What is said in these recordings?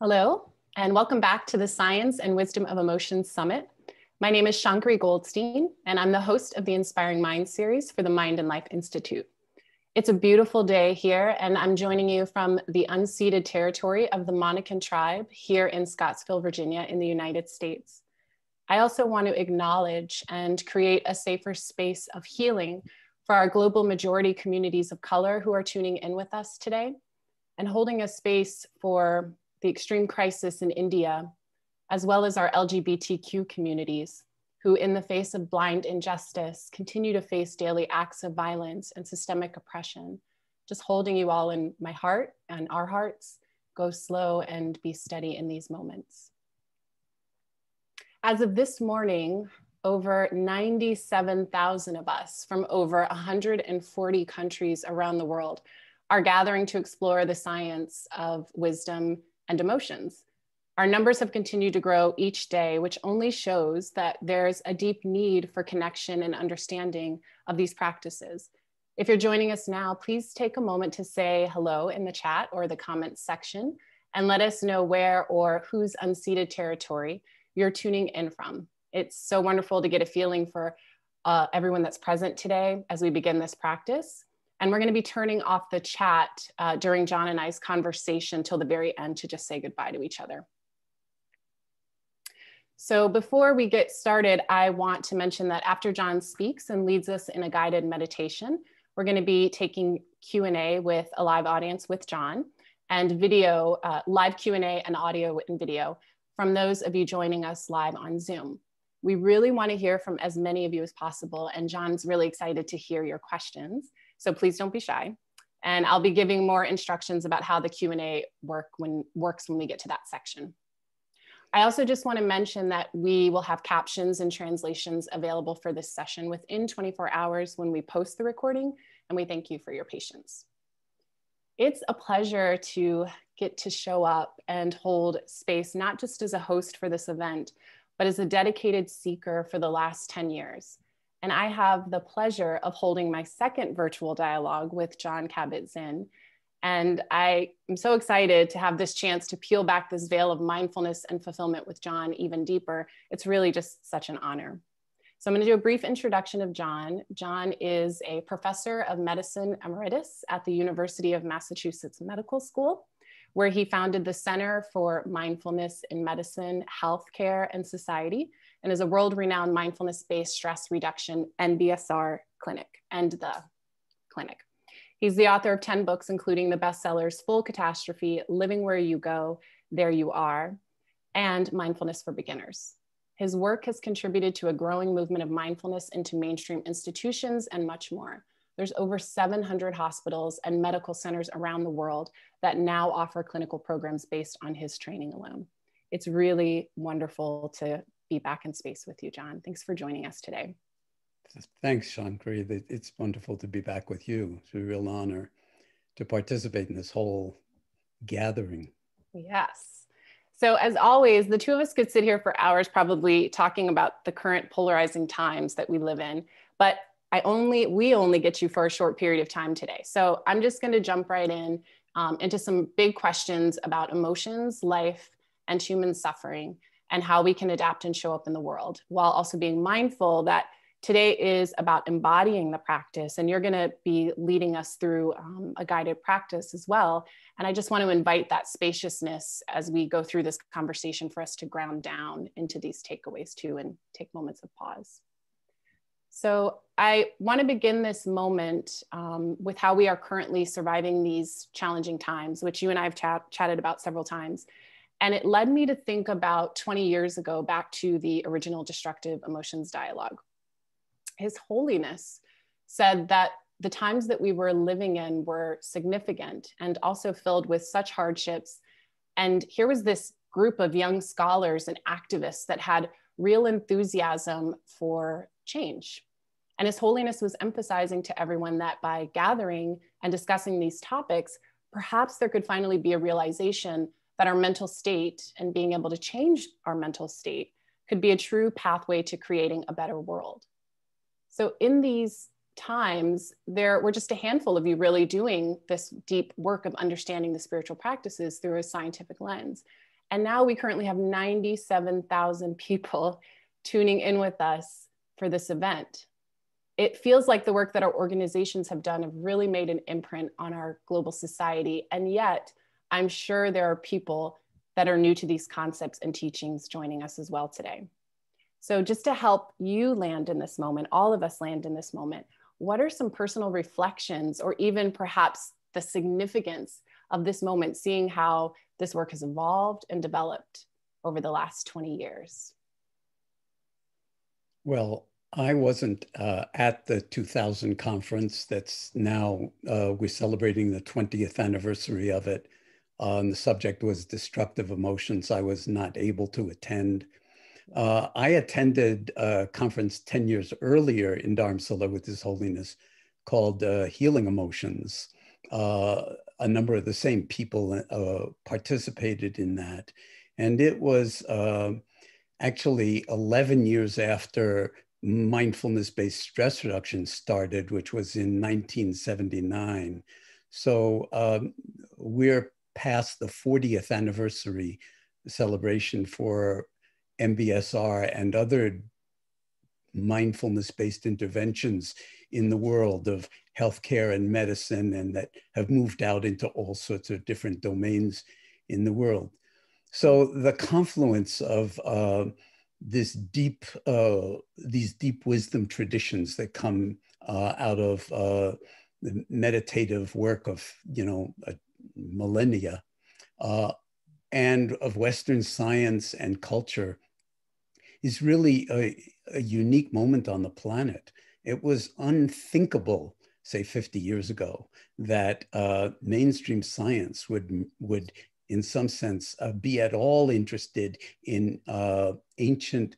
Hello, and welcome back to the Science and Wisdom of Emotion Summit. My name is Shankari Goldstein, and I'm the host of the Inspiring Mind series for the Mind and Life Institute. It's a beautiful day here, and I'm joining you from the unceded territory of the Monacan tribe here in Scottsville, Virginia, in the United States. I also want to acknowledge and create a safer space of healing for our global majority communities of color who are tuning in with us today, and holding a space for the extreme crisis in India, as well as our LGBTQ communities, who in the face of blind injustice continue to face daily acts of violence and systemic oppression. Just holding you all in my heart and our hearts. Go slow and be steady in these moments. As of this morning, over 97,000 of us from over 140 countries around the world are gathering to explore the science of wisdom and emotions. Our numbers have continued to grow each day, which only shows that there's a deep need for connection and understanding of these practices. If you're joining us now, please take a moment to say hello in the chat or the comments section and let us know where or whose unceded territory you're tuning in from. It's so wonderful to get a feeling for everyone that's present today as we begin this practice. And we're going to be turning off the chat during John and I's conversation till the very end to just say goodbye to each other. So before we get started, I want to mention that after John speaks and leads us in a guided meditation, we're going to be taking Q&A with a live audience with John and video, live Q&A and audio and video from those of you joining us live on Zoom. We really want to hear from as many of you as possible, and John's really excited to hear your questions. So please don't be shy. And I'll be giving more instructions about how the Q&A works when we get to that section. I also just want to mention that we will have captions and translations available for this session within 24 hours when we post the recording, and we thank you for your patience. It's a pleasure to get to show up and hold space, not just as a host for this event, but as a dedicated seeker for the last 10 years. And I have the pleasure of holding my second virtual dialogue with John Kabat-Zinn. And I am so excited to have this chance to peel back this veil of mindfulness and fulfillment with John even deeper. It's really just such an honor. So I'm going to do a brief introduction of John. John is a professor of medicine emeritus at the University of Massachusetts Medical School, where he founded the Center for Mindfulness in Medicine, Healthcare, and Society, and is a world-renowned mindfulness-based stress reduction NBSR clinic and the clinic. He's the author of 10 books, including the bestsellers Full Catastrophe, Living Where You Go, There You Are, and Mindfulness for Beginners. His work has contributed to a growing movement of mindfulness into mainstream institutions and much more. There's over 700 hospitals and medical centers around the world that now offer clinical programs based on his training alone. It's really wonderful to be back in space with you, John. Thanks for joining us today. Thanks, Shankari. It's wonderful to be back with you. It's a real honor to participate in this whole gathering. Yes. So as always, the two of us could sit here for hours probably talking about the current polarizing times that we live in, but we only get you for a short period of time today. So I'm just going to jump right in into some big questions about emotions, life, and human suffering, and how we can adapt and show up in the world, while also being mindful that today is about embodying the practice, and you're going to be leading us through a guided practice as well. And I just want to invite that spaciousness as we go through this conversation for us to ground down into these takeaways too, and take moments of pause. So I want to begin this moment with how we are currently surviving these challenging times, which you and I have chatted about several times. And it led me to think about 20 years ago, back to the original Destructive Emotions dialogue. His Holiness said that the times that we were living in were significant and also filled with such hardships. And here was this group of young scholars and activists that had real enthusiasm for change. And His Holiness was emphasizing to everyone that by gathering and discussing these topics, perhaps there could finally be a realization that our mental state and being able to change our mental state could be a true pathway to creating a better world. So in these times, there were just a handful of you really doing this deep work of understanding the spiritual practices through a scientific lens. And now we currently have 97,000 people tuning in with us for this event. It feels like the work that our organizations have done have really made an imprint on our global society. And yet, I'm sure there are people that are new to these concepts and teachings joining us as well today. So just to help you land in this moment, all of us land in this moment, what are some personal reflections or even perhaps the significance of this moment, seeing how this work has evolved and developed over the last 20 years? Well, I wasn't at the 2000 conference that's now, we're celebrating the 20th anniversary of it. And the subject was destructive emotions. I was not able to attend. I attended a conference 10 years earlier in Dharamsala with His Holiness called Healing Emotions. A number of the same people participated in that. And it was actually 11 years after mindfulness-based stress reduction started, which was in 1979. So we're past the 40th anniversary celebration for MBSR and other mindfulness-based interventions in the world of healthcare and medicine, and that have moved out into all sorts of different domains in the world. So the confluence of these deep wisdom traditions that come out of the meditative work of, millennia, and of Western science and culture is really a unique moment on the planet. It was unthinkable, say 50 years ago, that mainstream science would in some sense be at all interested in ancient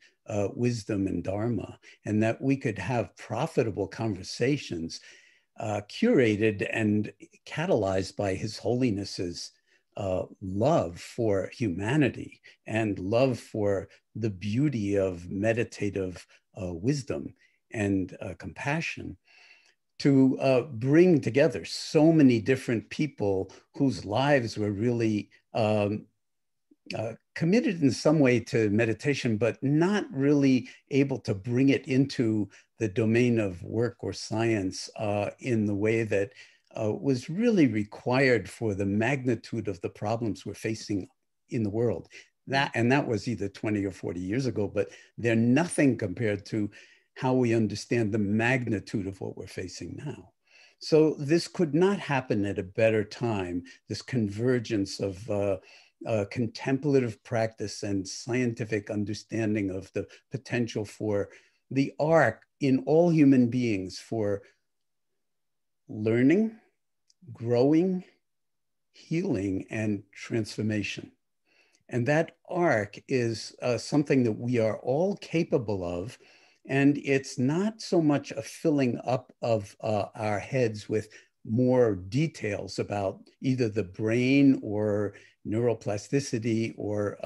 wisdom and dharma, and that we could have profitable conversations curated and catalyzed by His Holiness's love for humanity and love for the beauty of meditative wisdom and compassion, to bring together so many different people whose lives were really committed in some way to meditation, but not really able to bring it into the domain of work or science in the way that was really required for the magnitude of the problems we're facing in the world. That was either 20 or 40 years ago, but they're nothing compared to how we understand the magnitude of what we're facing now. So this could not happen at a better time, this convergence of contemplative practice and scientific understanding of the potential for the arc in all human beings for learning, growing, healing, and transformation. And that arc is something that we are all capable of. And it's not so much a filling up of our heads with more details about either the brain or neuroplasticity or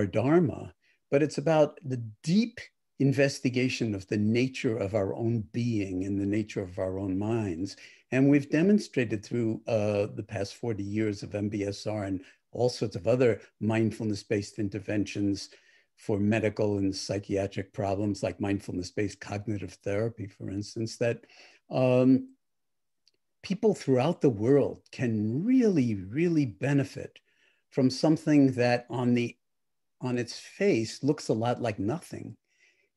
dharma, but it's about the deep investigation of the nature of our own being and the nature of our own minds. And we've demonstrated through the past 40 years of MBSR and all sorts of other mindfulness-based interventions for medical and psychiatric problems like mindfulness-based cognitive therapy, for instance, that people throughout the world can really, really benefit from something that on its face looks a lot like nothing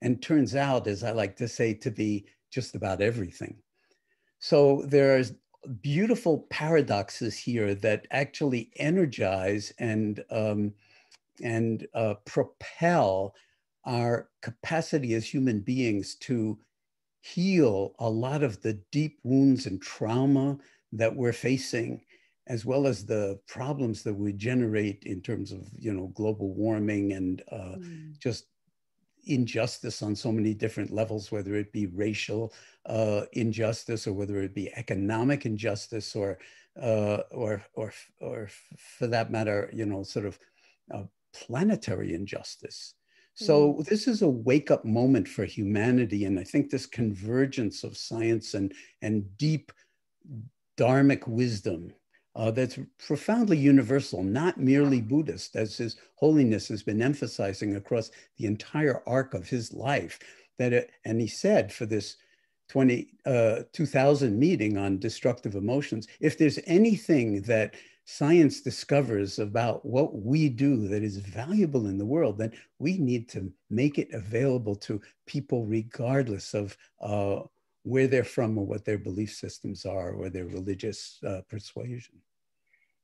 and turns out, as I like to say, to be just about everything. So there's beautiful paradoxes here that actually energize and propel our capacity as human beings to heal a lot of the deep wounds and trauma that we're facing, as well as the problems that we generate in terms of, global warming and just injustice on so many different levels, whether it be racial injustice or whether it be economic injustice or for that matter, sort of planetary injustice. So this is a wake-up moment for humanity, and I think this convergence of science and deep dharmic wisdom that's profoundly universal, not merely Buddhist, as His Holiness has been emphasizing across the entire arc of his life. And he said for this 2000 meeting on destructive emotions, if there's anything that science discovers about what we do that is valuable in the world, then we need to make it available to people regardless of where they're from or what their belief systems are or their religious persuasion.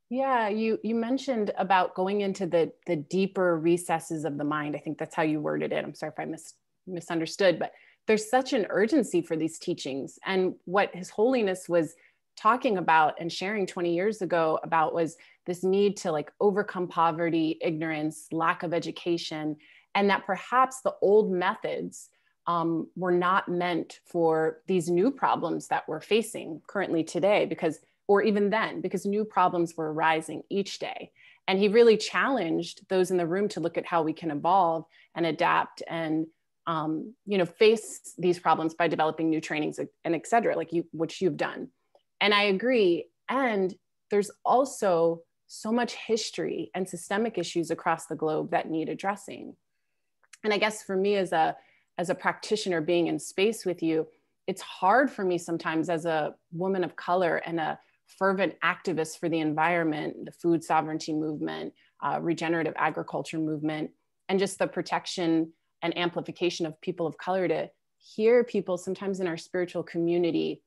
Yeah, you mentioned about going into the deeper recesses of the mind. I think that's how you worded it. I'm sorry if I misunderstood, but there's such an urgency for these teachings. And what His Holiness was talking about and sharing 20 years ago about was this need to like overcome poverty, ignorance, lack of education, and that perhaps the old methods were not meant for these new problems that we're facing currently today, or even then, because new problems were arising each day. And he really challenged those in the room to look at how we can evolve and adapt and face these problems by developing new trainings and et cetera, which you've done. And I agree. And there's also so much history and systemic issues across the globe that need addressing. And I guess for me as a practitioner being in space with you, it's hard for me sometimes as a woman of color and a fervent activist for the environment, the food sovereignty movement, regenerative agriculture movement, and just the protection and amplification of people of color, to hear people sometimes in our spiritual community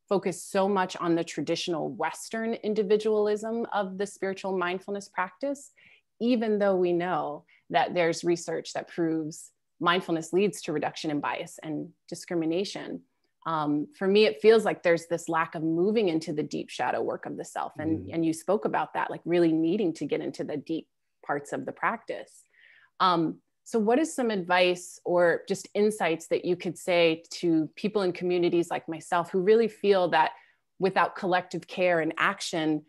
focus so much on the traditional Western individualism of the spiritual mindfulness practice, even though we know that there's research that proves mindfulness leads to reduction in bias and discrimination. For me, it feels like there's this lack of moving into the deep shadow work of the self. And you spoke about that, like really needing to get into the deep parts of the practice. So what is some advice or just insights that you could say to people in communities like myself who really feel that without collective care and action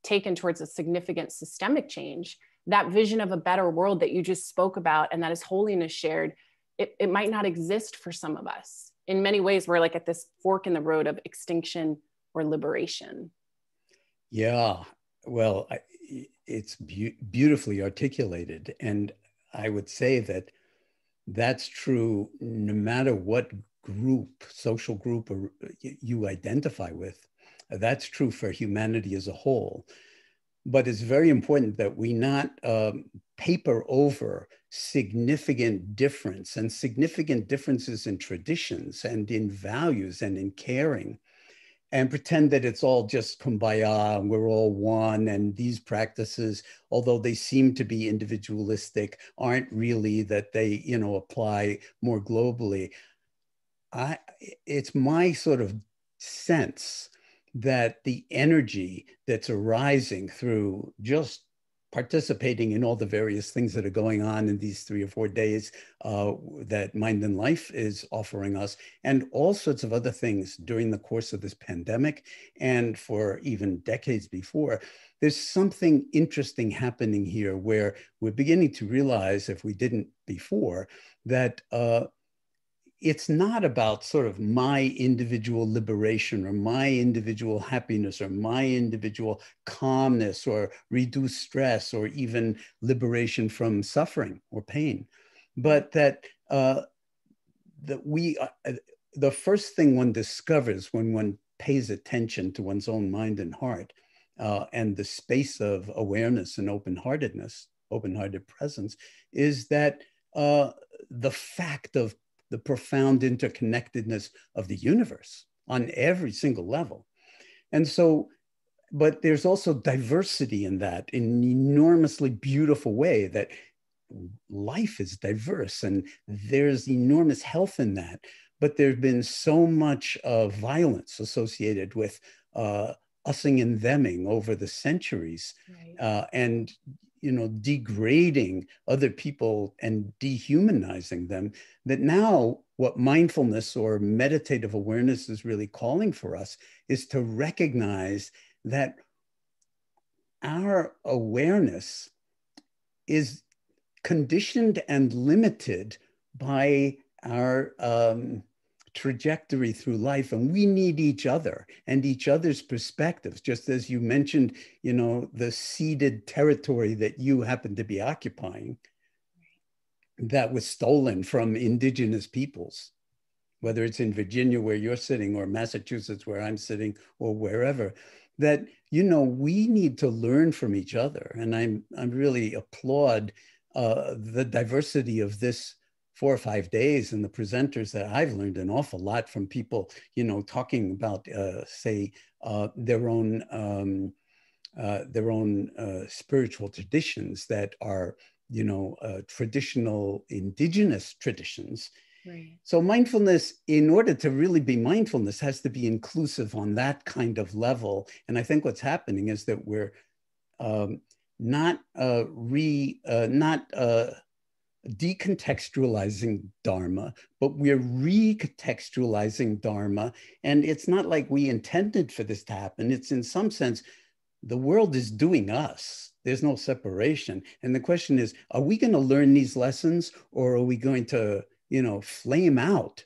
taken towards a significant systemic change, that vision of a better world that you just spoke about and that His Holiness shared, it might not exist for some of us. In many ways, we're like at this fork in the road of extinction or liberation. Yeah, well, it's beautifully articulated. And I would say that that's true no matter what group, social group you identify with. That's true for humanity as a whole. But it's very important that we not paper over significant difference and significant differences in traditions and in values and in caring, and pretend that it's all just kumbaya and we're all one, and these practices, although they seem to be individualistic, aren't really that they apply more globally. It's my sort of sense that the energy that's arising through just participating in all the various things that are going on in these 3 or 4 days that Mind and Life is offering us, and all sorts of other things during the course of this pandemic and for even decades before, there's something interesting happening here where we're beginning to realize, if we didn't before, that it's not about sort of my individual liberation or my individual happiness or my individual calmness or reduced stress or even liberation from suffering or pain, but that the first thing one discovers when one pays attention to one's own mind and heart and the space of awareness and open-hearted presence, is that the fact of the profound interconnectedness of the universe on every single level. And so, but there's also diversity in that in an enormously beautiful way, that life is diverse and there's enormous health in that. But there's been so much violence associated with ussing and theming over the centuries, right. And degrading other people and dehumanizing them, that now what mindfulness or meditative awareness is really calling for us is to recognize that our awareness is conditioned and limited by our trajectory through life, and we need each other and each other's perspectives. Just as you mentioned, you know, the ceded territory that you happen to be occupying that was stolen from indigenous peoples, whether it's in Virginia where you're sitting or Massachusetts where I'm sitting or wherever, that, you know, we need to learn from each other. And I'm really applaud the diversity of this 4 or 5 days and the presenters that I've learned an awful lot from people, you know, talking about, say, their own spiritual traditions that are, you know, traditional indigenous traditions. Right. So mindfulness, in order to really be mindfulness, has to be inclusive on that kind of level. And I think what's happening is that we're not decontextualizing Dharma, but we're recontextualizing Dharma. And it's not like we intended for this to happen. It's in some sense, the world is doing us. There's no separation. And the question is, are we going to learn these lessons, or are we going to, you know, flame out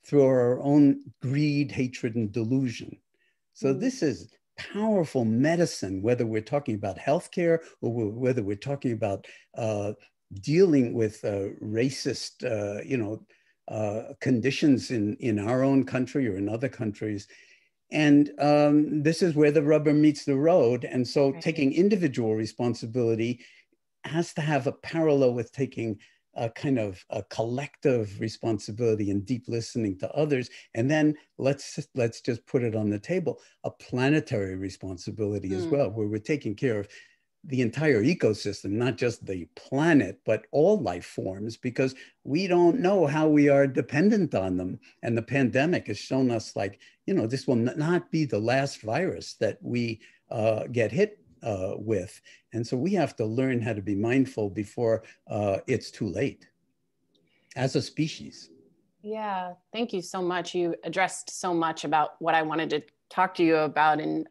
through our own greed, hatred, and delusion? So this is powerful medicine, whether we're talking about healthcare or whether we're talking about dealing with racist, you know, conditions in our own country or in other countries. And this is where the rubber meets the road. And so taking individual responsibility has to have a parallel with taking a kind of a collective responsibility and deep listening to others. And then let's just put it on the table, a planetary responsibility as well, where we're taking care of the entire ecosystem, not just the planet, but all life forms, because we don't know how we are dependent on them. And the pandemic has shown us, like, you know, this will not be the last virus that we get hit with. And so we have to learn how to be mindful before it's too late as a species. Yeah, thank you so much. You addressed so much about what I wanted to talk to you about, and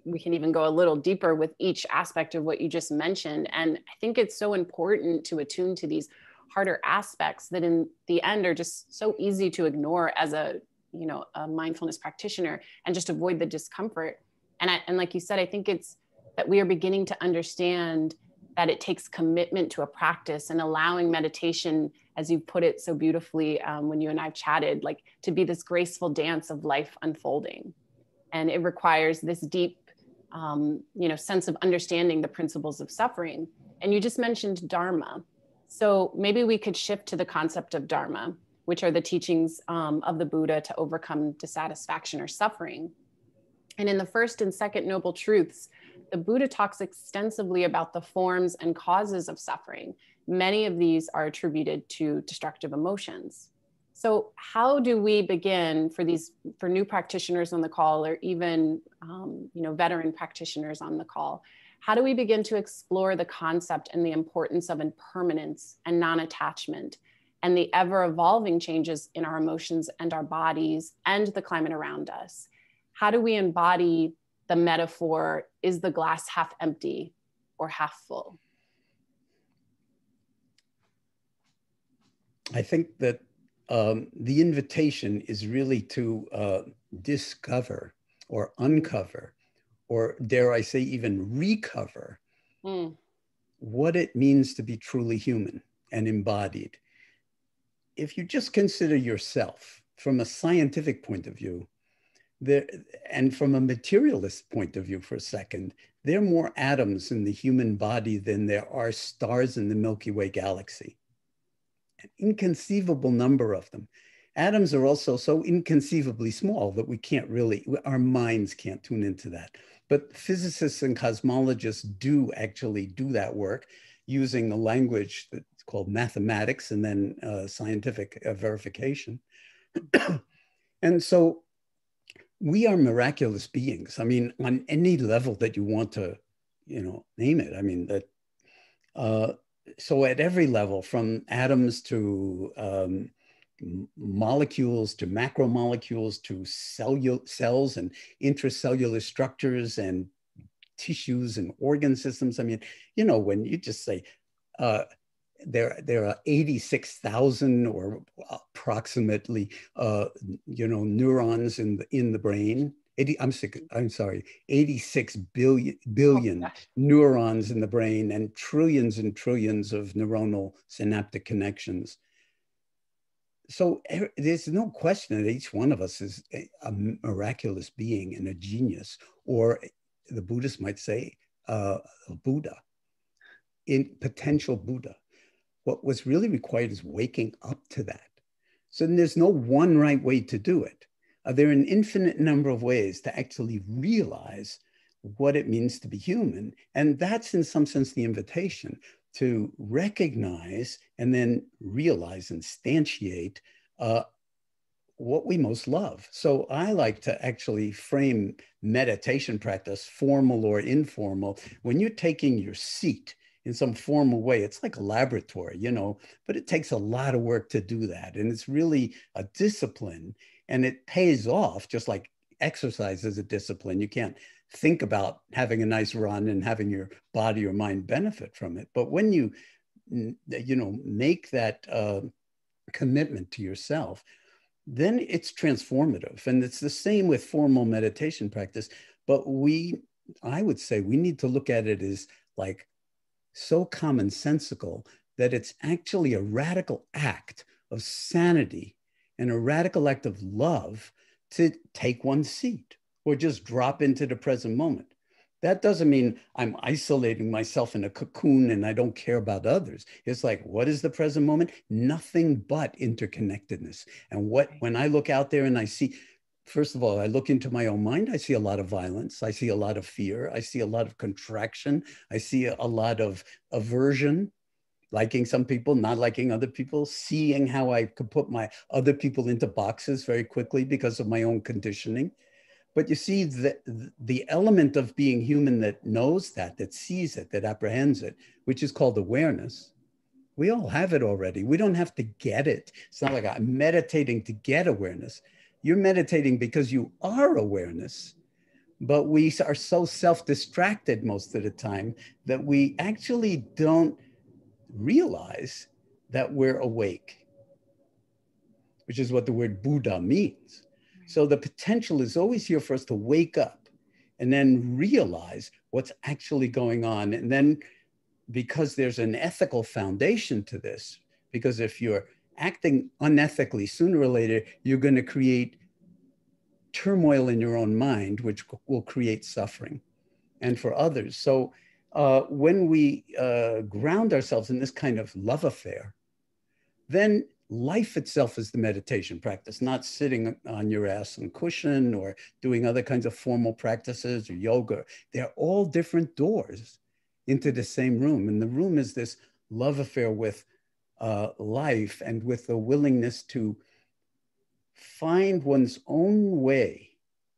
we can even go a little deeper with each aspect of what you just mentioned. And I think it's so important to attune to these harder aspects that in the end are just so easy to ignore as a, you know, a mindfulness practitioner, and just avoid the discomfort. And like you said, I think it's that we are beginning to understand that it takes commitment to a practice, and allowing meditation, as you put it so beautifully when you and I've chatted, like to be this graceful dance of life unfolding. And it requires this deep, you know, sense of understanding the principles of suffering. And you just mentioned Dharma. So maybe we could shift to the concept of Dharma, which are the teachings of the Buddha to overcome dissatisfaction or suffering. And in the first and second noble truths, the Buddha talks extensively about the forms and causes of suffering. Many of these are attributed to destructive emotions. So how do we begin for new practitioners on the call, or even you know, veteran practitioners on the call? How do we begin to explore the concept and the importance of impermanence and non-attachment, and the ever-evolving changes in our emotions and our bodies and the climate around us? How do we embody the metaphor, is the glass half empty or half full? I think that the invitation is really to discover or uncover, or dare I say even recover, what it means to be truly human and embodied. If you just consider yourself from a scientific point of view, and from a materialist point of view for a second, there are more atoms in the human body than there are stars in the Milky Way galaxy. An inconceivable number of them. Atoms are also so inconceivably small that we can't really, our minds can't tune into that. But physicists and cosmologists do actually do that work using a language that's called mathematics and then scientific verification. And so we are miraculous beings. I mean, on any level that you want to, you know, name it. I mean, that, so at every level, from atoms to molecules to macromolecules to cells and intracellular structures and tissues and organ systems. I mean, you know, when you just say there are 86,000 or approximately, neurons in the brain. I'm sorry, 86 billion neurons in the brain, and trillions of neuronal synaptic connections. So there's no question that each one of us is a miraculous being and a genius, or the Buddhists might say a Buddha, in potential Buddha. What was really required is waking up to that. So there's no one right way to do it. There are an infinite number of ways to actually realize what it means to be human. And that's in some sense the invitation to recognize and then realize, instantiate what we most love. So I like to actually frame meditation practice, formal or informal. When you're taking your seat in some formal way, it's like a laboratory, but it takes a lot of work to do that. And it's really a discipline, and it pays off, just like exercise is a discipline. You can't think about having a nice run and having your body or mind benefit from it. But when you, make that commitment to yourself, then it's transformative. And it's the same with formal meditation practice. But I would say we need to look at it as like so commonsensical that it's actually a radical act of sanity and a radical act of love to take one's seat or just drop into the present moment. That doesn't mean I'm isolating myself in a cocoon and I don't care about others. It's like, what is the present moment? Nothing but interconnectedness. And when I look out there and I see, first of all, I look into my own mind, I see a lot of violence. I see a lot of fear. I see a lot of contraction. I see a lot of aversion, liking some people, not liking other people, seeing how I could put my other people into boxes very quickly because of my own conditioning. But you see, the element of being human that knows that sees it, that apprehends it, which is called awareness. We all have it already. We don't have to get it. It's not like I'm meditating to get awareness. You're meditating because you are awareness, but we are so self-distracted most of the time that we actually don't realize that we're awake, which is what the word Buddha means. So the potential is always here for us to wake up and then realize what's actually going on. And then, because there's an ethical foundation to this, because if you're acting unethically, sooner or later, you're going to create turmoil in your own mind, which will create suffering and for others. So when we ground ourselves in this kind of love affair, then life itself is the meditation practice, not sitting on your ass and cushion or doing other kinds of formal practices or yoga. They're all different doors into the same room. And the room is this love affair with life and with the willingness to find one's own way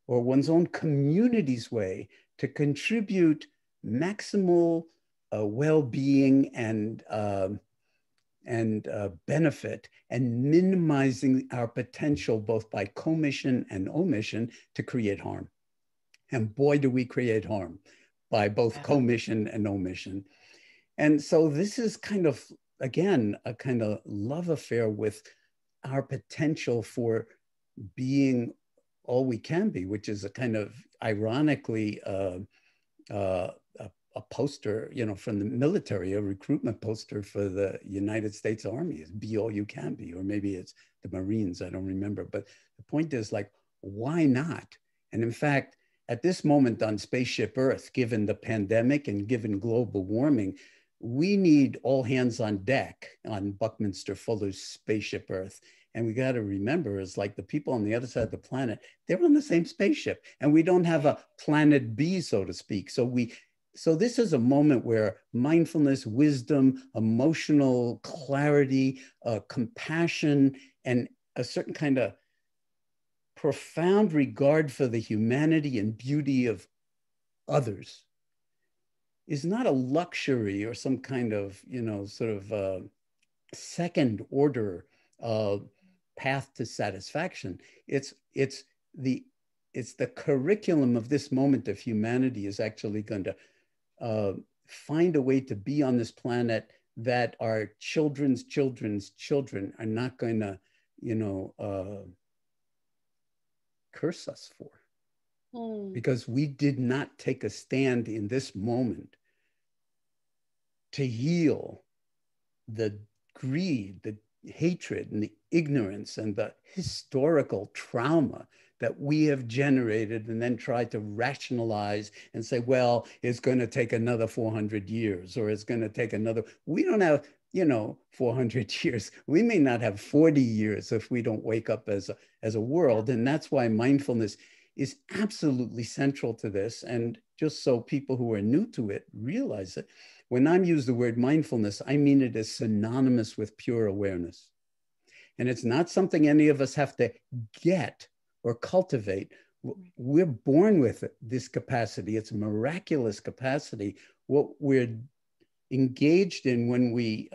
or one's own community's way to contribute maximal well-being and benefit, and minimizing our potential both by commission and omission to create harm. And boy, do we create harm by both commission and omission. And so this is kind of, again, a kind of love affair with our potential for being all we can be, which is a kind of ironically a poster, from the military, a recruitment poster for the United States Army is be all you can be, or maybe it's the Marines, I don't remember. But the point is, like, why not? And in fact, at this moment on Spaceship Earth, given the pandemic and given global warming, we need all hands on deck on Buckminster Fuller's Spaceship Earth. And we got to remember, is like the people on the other side of the planet, they're on the same spaceship, and we don't have a planet B, so to speak. So this is a moment where mindfulness, wisdom, emotional clarity, compassion, and a certain kind of profound regard for the humanity and beauty of others is not a luxury or some kind of, sort of second order path to satisfaction. It's the curriculum of this moment of humanity is actually going to find a way to be on this planet that our children's children's children are not going to, curse us for. Because we did not take a stand in this moment to heal the greed, the hatred, and the ignorance, and the historical trauma that we have generated, and then tried to rationalize and say, well, it's going to take another 400 years, or it's going to take another. We don't have, 400 years. We may not have 40 years if we don't wake up as a world. And that's why mindfulness is absolutely central to this. And just so people who are new to it realize it, when I use the word mindfulness, I mean it as synonymous with pure awareness. And it's not something any of us have to get or cultivate. We're born with this capacity. It's a miraculous capacity. What we're engaged in when we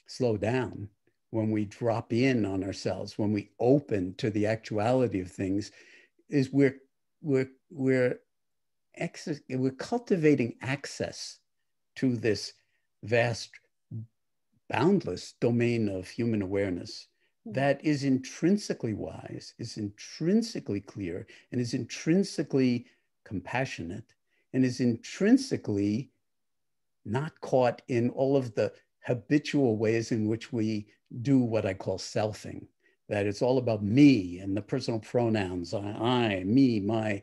slow down, when we drop in on ourselves, when we open to the actuality of things, is we're cultivating access to this vast, boundless domain of human awareness that is intrinsically wise, is intrinsically clear, and is intrinsically compassionate, and is intrinsically not caught in all of the habitual ways in which we do what I call selfing. That it's all about me and the personal pronouns, I, me, my,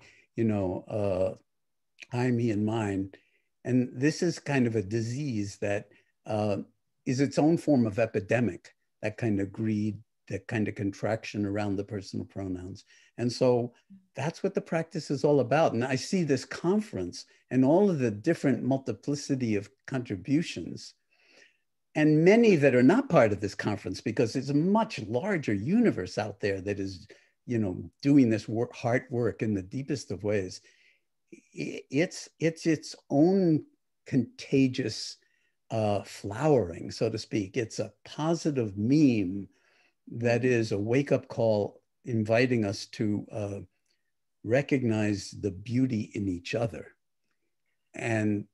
I, me, and mine. And this is kind of a disease that is its own form of epidemic, that kind of greed, that kind of contraction around the personal pronouns. And so that's what the practice is all about. And I see this conference and all of the different multiplicity of contributions, and many that are not part of this conference, because it's a much larger universe out there that is, doing this heart work in the deepest of ways. It's its own contagious flowering, so to speak. It's a positive meme that is a wake-up call, inviting us to recognize the beauty in each other and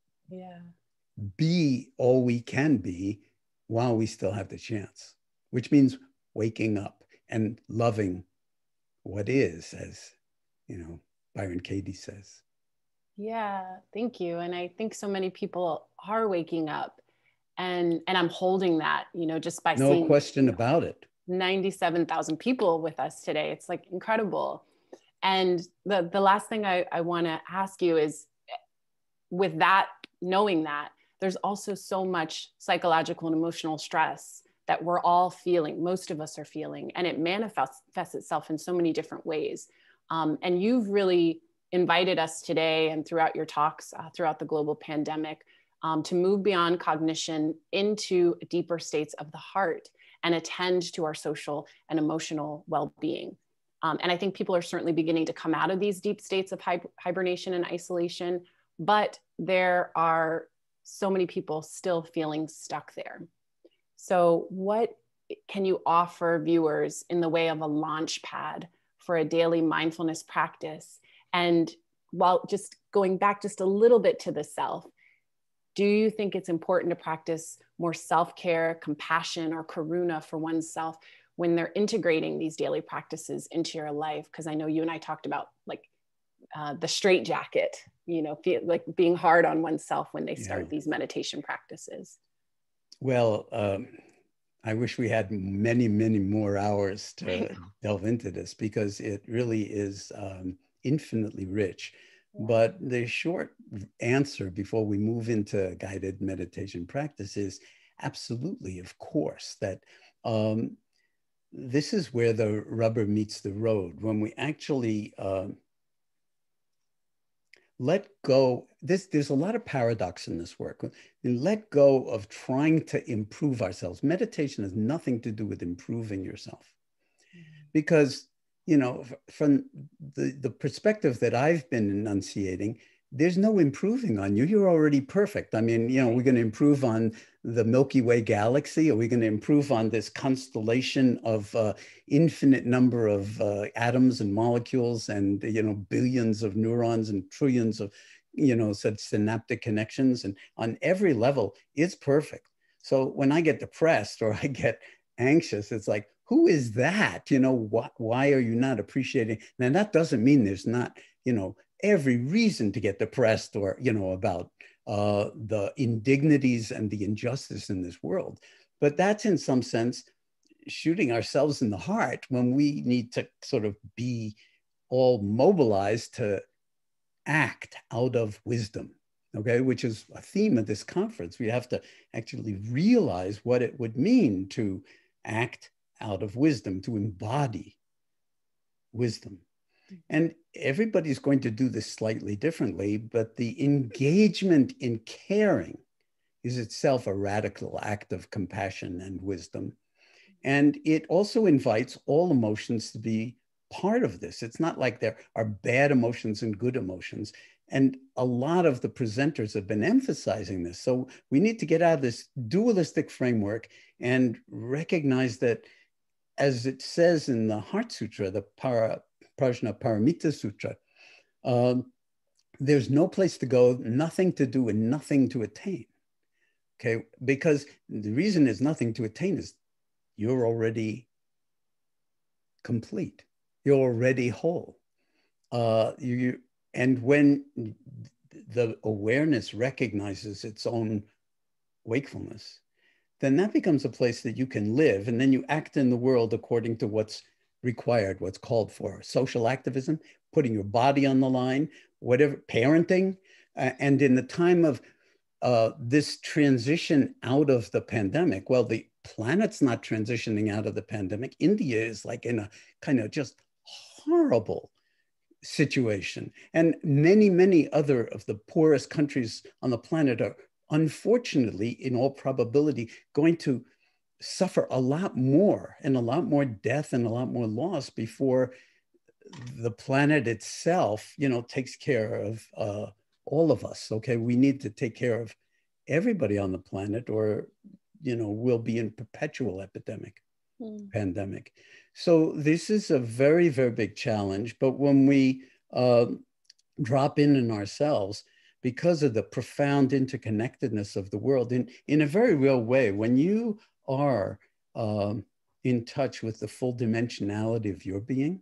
be all we can be while we still have the chance, which means waking up and loving what is, as Byron Katie says. Yeah, thank you. And I think so many people are waking up, and I'm holding that, just by seeing. No question about it. 97,000 people with us today. It's like incredible. And the last thing I want to ask you is, with that, knowing that, there's also so much psychological and emotional stress that we're all feeling, most of us are feeling, and it manifests itself in so many different ways. And you've really invited us today and throughout your talks, throughout the global pandemic, to move beyond cognition into deeper states of the heart and attend to our social and emotional well-being. And I think people are certainly beginning to come out of these deep states of hibernation and isolation, but there are so many people still feeling stuck there. So what can you offer viewers in the way of a launch pad for a daily mindfulness practice? And while just going back just a little bit to the self, do you think it's important to practice more self-care, compassion, or karuna for oneself when they're integrating these daily practices into your life? Because I know you and I talked about the straitjacket, feel like being hard on oneself when they start these meditation practices. Well, I wish we had many, many more hours to delve into this, because it really is infinitely rich. But the short answer before we move into guided meditation practice is absolutely, of course, that this is where the rubber meets the road. When we actually let go, there's a lot of paradox in this work. And let go of trying to improve ourselves. Meditation has nothing to do with improving yourself. Because from the perspective that I've been enunciating, there's no improving on you. You're already perfect. I mean, we're going to improve on the Milky Way galaxy. Are we going to improve on this constellation of infinite number of atoms and molecules and, billions of neurons and trillions of, such synaptic connections? And on every level, it's perfect. So when I get depressed or I get anxious, it's like, who is that? You know, why are you not appreciating? Now, that doesn't mean there's not, you know, every reason to get depressed or, you know, about the indignities and the injustice in this world. But that's in some sense shooting ourselves in the heart when we need to sort of be all mobilized to act out of wisdom, okay, which is a theme of this conference. We have to actually realize what it would mean to act out of wisdom, to embody wisdom. And everybody's going to do this slightly differently, but the engagement in caring is itself a radical act of compassion and wisdom. And it also invites all emotions to be part of this. It's not like there are bad emotions and good emotions. And a lot of the presenters have been emphasizing this. So we need to get out of this dualistic framework and recognize that, as it says in the Heart Sutra, the Prajna Paramita Sutra, there's no place to go, nothing to do, and nothing to attain. Okay, because the reason there's nothing to attain is you're already complete. You're already whole. And when the awareness recognizes its own wakefulness, then that becomes a place that you can live. And then you act in the world according to what's required, what's called for. Social activism, putting your body on the line, whatever, parenting. And in the time of this transition out of the pandemic, well, the planet's not transitioning out of the pandemic. India is like in a kind of just horrible situation. And many, many other of the poorest countries on the planet are unfortunately, in all probability, going to suffer a lot more and a lot more death and a lot more loss before the planet itself, you know, takes care of all of us. Okay, we need to take care of everybody on the planet, or, you know, we'll be in perpetual pandemic. So this is a very, very big challenge. But when we drop in ourselves, because of the profound interconnectedness of the world, in a very real way, when you are in touch with the full dimensionality of your being,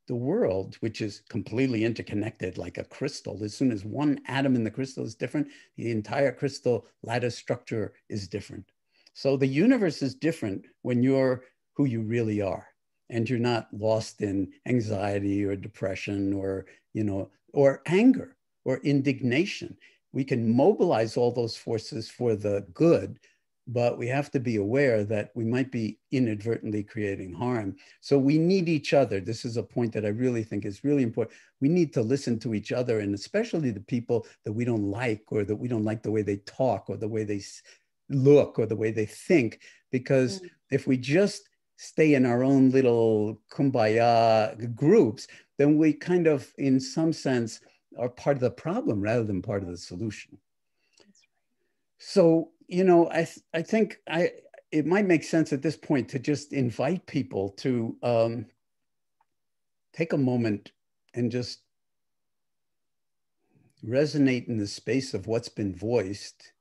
the world, which is completely interconnected like a crystal, as soon as one atom in the crystal is different, the entire crystal lattice structure is different. So the universe is different when you're who you really are, and you're not lost in anxiety or depression or, you know, or anger or indignation. We can mobilize all those forces for the good, but we have to be aware that we might be inadvertently creating harm. So we need each other. This is a point that I really think is really important. We need to listen to each other, and especially the people that we don't like, or that we don't like the way they talk or the way they look or the way they think. Because if we just stay in our own little kumbaya groups, then we kind of, in some sense, are part of the problem rather than part of the solution. So, you know, I think it might make sense at this point to just invite people to take a moment and just resonate in the space of what's been voiced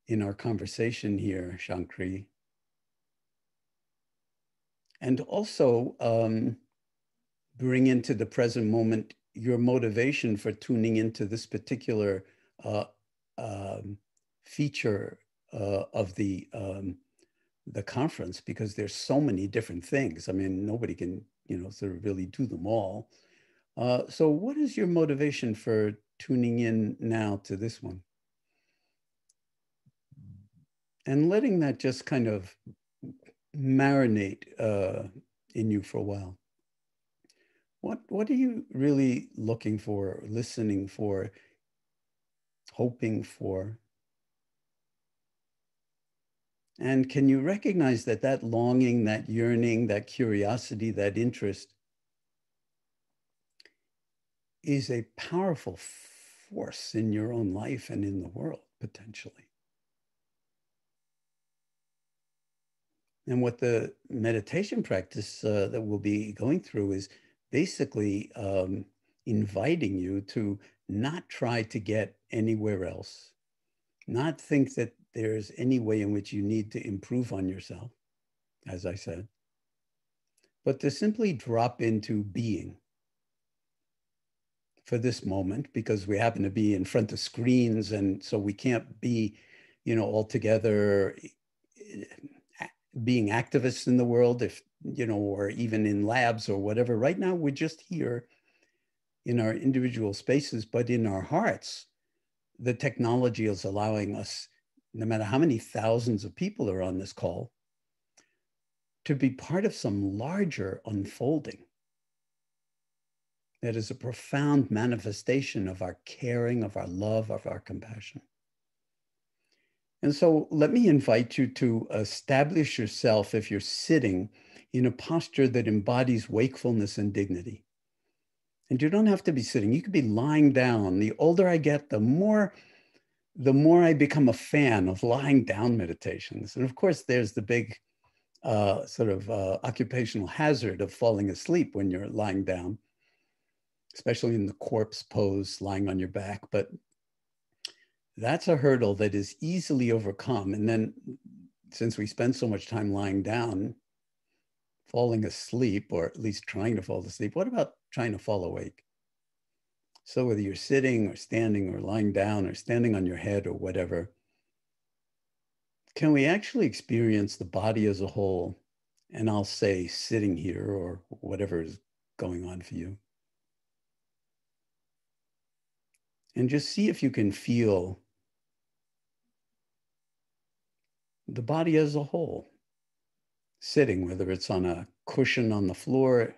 in our conversation here, Shankari. And also bring into the present moment your motivation for tuning into this particular feature of the conference, because there's so many different things. I mean, nobody can, you know, sort of really do them all. So what is your motivation for tuning in now to this one? And letting that just kind of marinate in you for a while. What are you really looking for, listening for, hoping for? And can you recognize that that longing, that yearning, that curiosity, that interest is a powerful force in your own life and in the world, potentially? And what the meditation practice that we'll be going through is basically inviting you to not try to get anywhere else, not think that there's any way in which you need to improve on yourself, as I said, but to simply drop into being for this moment, because we happen to be in front of screens, and so we can't be, all together being activists in the world, if, or even in labs or whatever. Right now, we're just here in our individual spaces, but in our hearts, the technology is allowing us, no matter how many thousands of people are on this call, to be part of some larger unfolding that is a profound manifestation of our caring, of our love, of our compassion. And so let me invite you to establish yourself, if you're sitting, in a posture that embodies wakefulness and dignity. And you don't have to be sitting. You could be lying down. The older I get, the more I become a fan of lying down meditations. And of course, there's the big occupational hazard of falling asleep when you're lying down, especially in the corpse pose, lying on your back. But that's a hurdle that is easily overcome. And then, since we spend so much time lying down, falling asleep, or at least trying to fall asleep, what about trying to fall awake? So whether you're sitting or standing or lying down or standing on your head or whatever, can we actually experience the body as a whole? And I'll say sitting here or whatever is going on for you. And just see if you can feel the body as a whole. Sitting, whether it's on a cushion on the floor,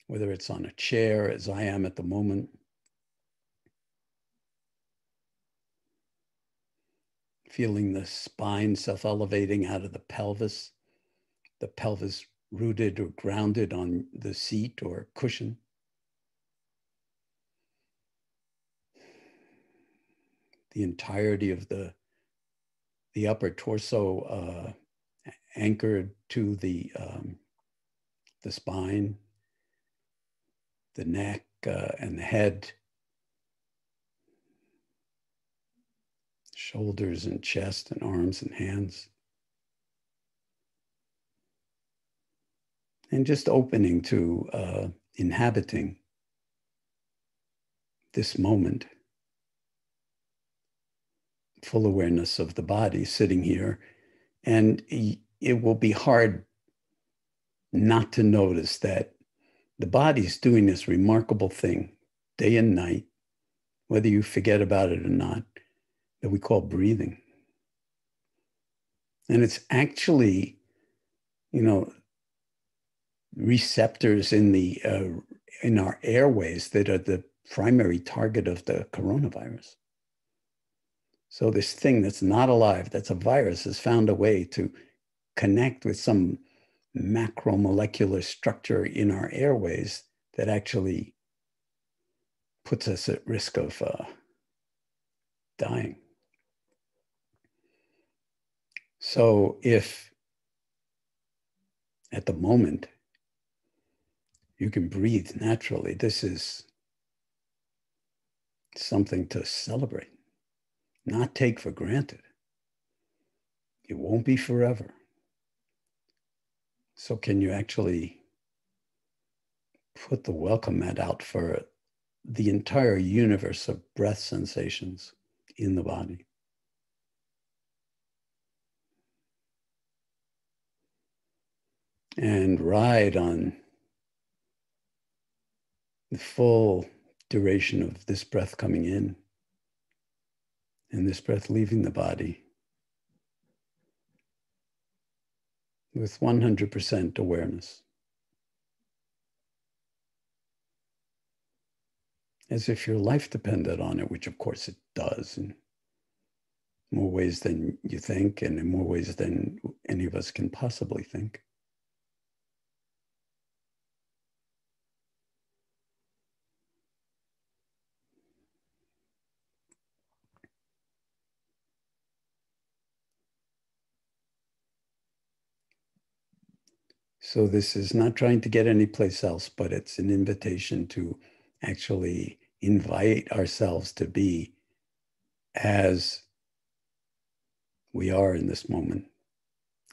whether it's on a chair, as I am at the moment. Feeling the spine self-elevating out of the pelvis rooted or grounded on the seat or cushion. The entirety of the upper torso anchored to the spine, the neck and the head, shoulders and chest and arms and hands. And just opening to inhabiting this moment. Full awareness of the body sitting here. And it will be hard not to notice that the body's doing this remarkable thing day and night, whether you forget about it or not, that we call breathing. And it's actually, receptors in our airways that are the primary target of the coronavirus. So this thing that's not alive, that's a virus, has found a way to connect with some macromolecular structure in our airways that actually puts us at risk of dying. So if at the moment you can breathe naturally, this is something to celebrate. Not take for granted. It won't be forever. So can you actually put the welcome mat out for the entire universe of breath sensations in the body? And ride on the full duration of this breath coming in and this breath leaving the body with 100% awareness. As if your life depended on it, which of course it does in more ways than you think and in more ways than any of us can possibly think. So this is not trying to get anyplace else, but it's an invitation to actually invite ourselves to be as we are in this moment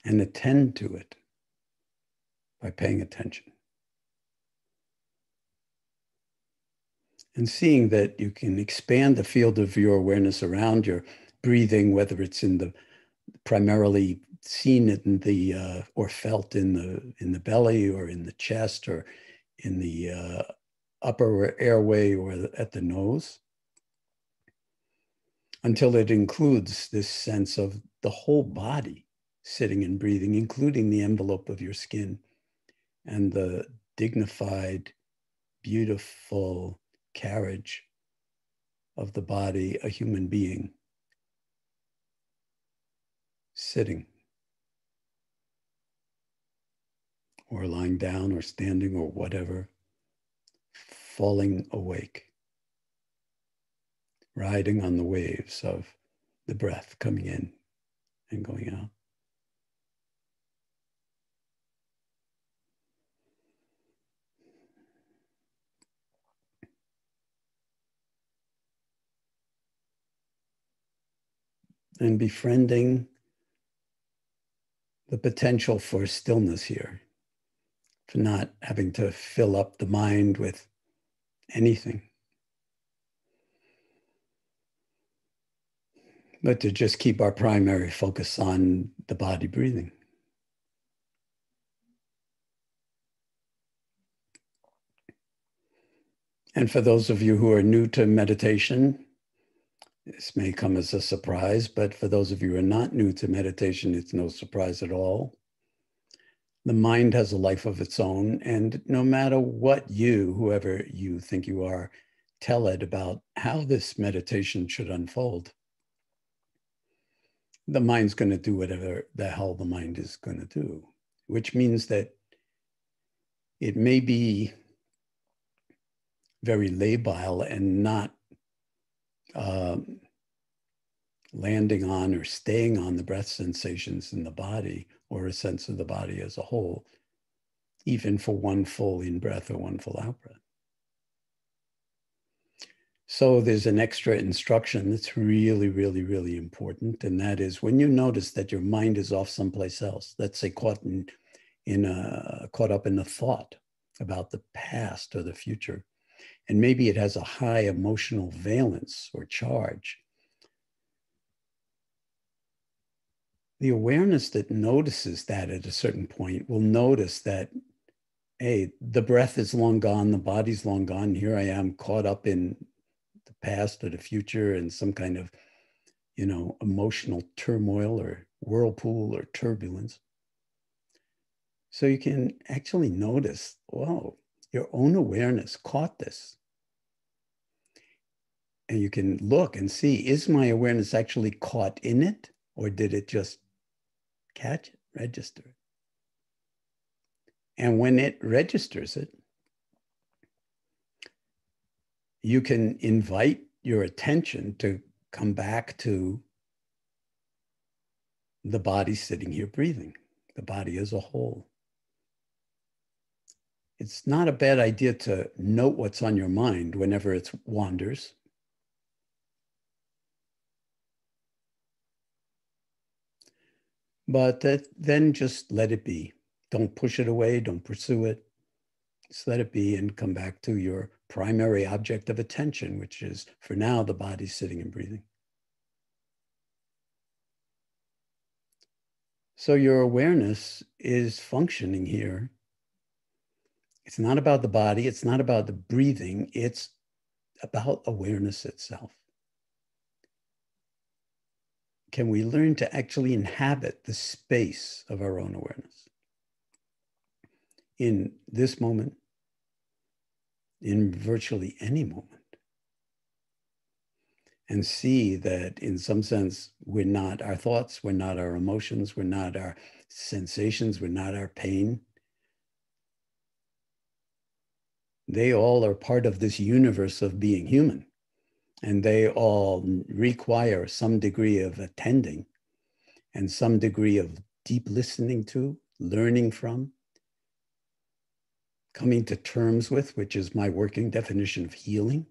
and attend to it by paying attention. And seeing that you can expand the field of your awareness around your breathing, whether it's in the primarily seen in the or felt in the belly or in the chest or in the upper airway or at the nose, until it includes this sense of the whole body sitting and breathing, including the envelope of your skin and the dignified, beautiful carriage of the body, a human being sitting or lying down or standing or whatever, falling awake, riding on the waves of the breath coming in and going out. And befriending the potential for stillness here, for not having to fill up the mind with anything, but to just keep our primary focus on the body breathing. And for those of you who are new to meditation, this may come as a surprise, but for those of you who are not new to meditation, it's no surprise at all. The mind has a life of its own, and no matter what you, whoever you think you are, tell it about how this meditation should unfold, the mind's going to do whatever the hell the mind is going to do, which means that it may be very labile and not landing on or staying on the breath sensations in the body or a sense of the body as a whole, even for one full in-breath or one full out-breath. So there's an extra instruction that's really, really, really important. And that is when you notice that your mind is off someplace else, let's say caught up in a thought about the past or the future, and maybe it has a high emotional valence or charge, the awareness that notices that at a certain point will notice that, hey, the breath is long gone, the body's long gone. Here I am caught up in the past or the future and some kind of, emotional turmoil or whirlpool or turbulence. So you can actually notice, whoa, your own awareness caught this. And you can look and see, is my awareness actually caught in it, or did it just catch it, register it? And when it registers it, you can invite your attention to come back to the body sitting here breathing, the body as a whole. It's not a bad idea to note what's on your mind whenever it wanders. But then just let it be. Don't push it away. Don't pursue it. Just let it be and come back to your primary object of attention, which is, for now, the body sitting and breathing. So your awareness is functioning here. It's not about the body. It's not about the breathing. It's about awareness itself. Can we learn to actually inhabit the space of our own awareness in this moment, in virtually any moment, and see that in some sense, we're not our thoughts, we're not our emotions, we're not our sensations, we're not our pain. They all are part of this universe of being human, and they all require some degree of attending and some degree of deep listening to, learning from, coming to terms with, which is my working definition of healing,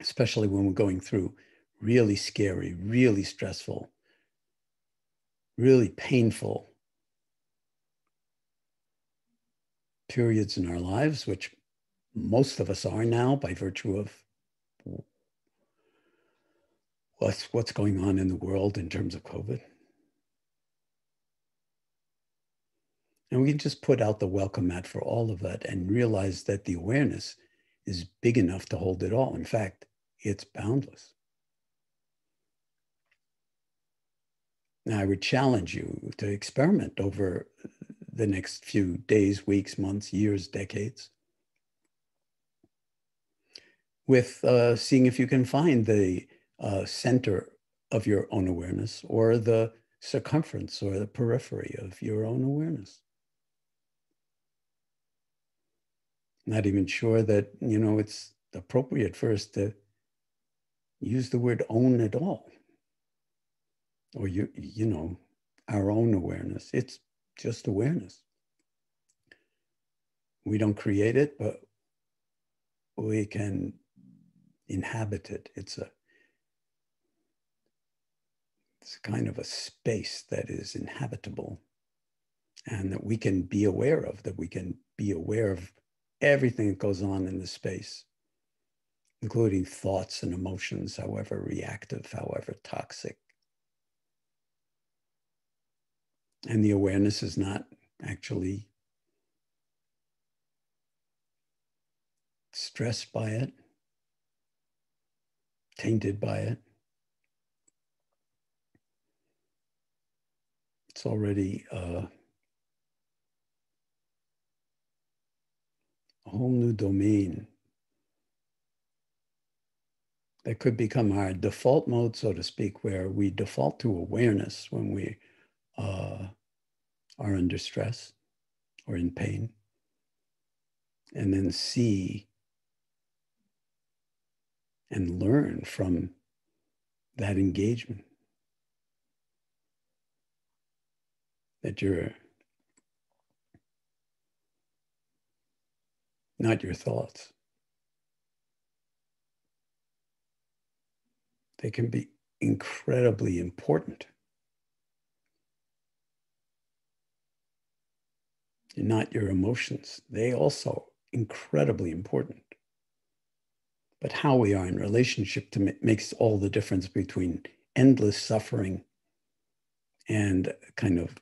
especially when we're going through really scary, really stressful, really painful periods in our lives, which most of us are now by virtue of what's going on in the world in terms of COVID. And we can just put out the welcome mat for all of that and realize that the awareness is big enough to hold it all. In fact, it's boundless. Now, I would challenge you to experiment over the next few days, weeks, months, years, decades with seeing if you can find the center of your own awareness or the circumference or the periphery of your own awareness. Not even sure that, it's appropriate for us to use the word own at all. Or, our own awareness. It's just awareness. We don't create it, but we can inhabit it. It's kind of a space that is inhabitable and that we can be aware of, that we can be aware of everything that goes on in the space, including thoughts and emotions, however reactive, however toxic. And the awareness is not actually stressed by it, tainted by it. It's already a whole new domain that could become our default mode, so to speak, where we default to awareness when we are under stress or in pain, and then see and learn from that engagement that you're not your thoughts. They can be incredibly important. And not your emotions. They also incredibly important. But how we are in relationship to makes all the difference between endless suffering and kind of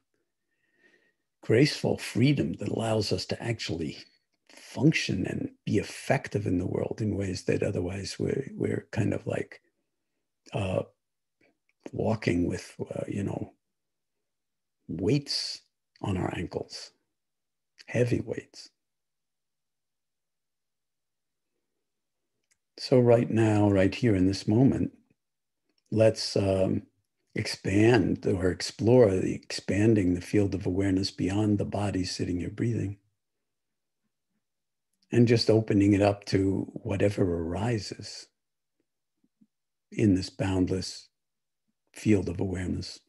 graceful freedom that allows us to actually function and be effective in the world in ways that otherwise we're kind of like walking with, weights on our ankles, heavy weights. So right now, right here in this moment, let's expand or explore expanding the field of awareness beyond the body sitting here breathing, and just opening it up to whatever arises in this boundless field of awareness.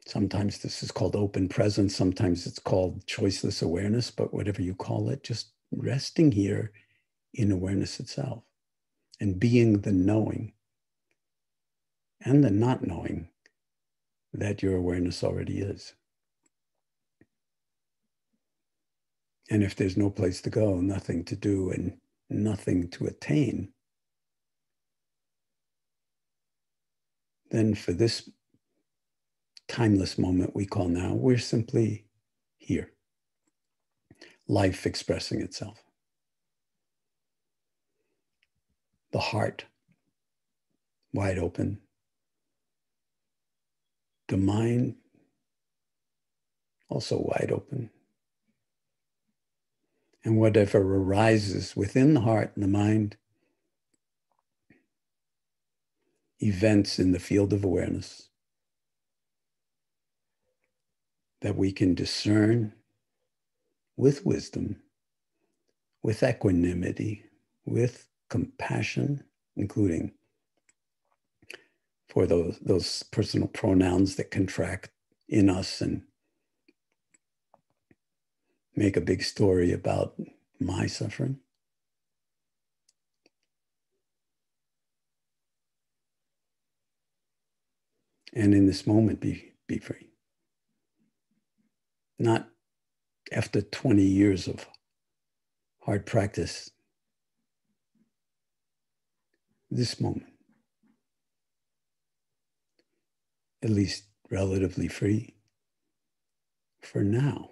Sometimes this is called open presence, sometimes it's called choiceless awareness, but whatever you call it, just resting here in awareness itself and being the knowing and the not knowing that your awareness already is. And if there's no place to go, nothing to do, and nothing to attain, then for this timeless moment we call now, we're simply here, life expressing itself. The heart wide open, the mind also wide open. And whatever arises within the heart and the mind, events in the field of awareness that we can discern with wisdom, with equanimity, with compassion, including for those personal pronouns that contract in us and make a big story about my suffering. And in this moment, be be free. Not after 20 years of hard practice. This moment, at least relatively free for now.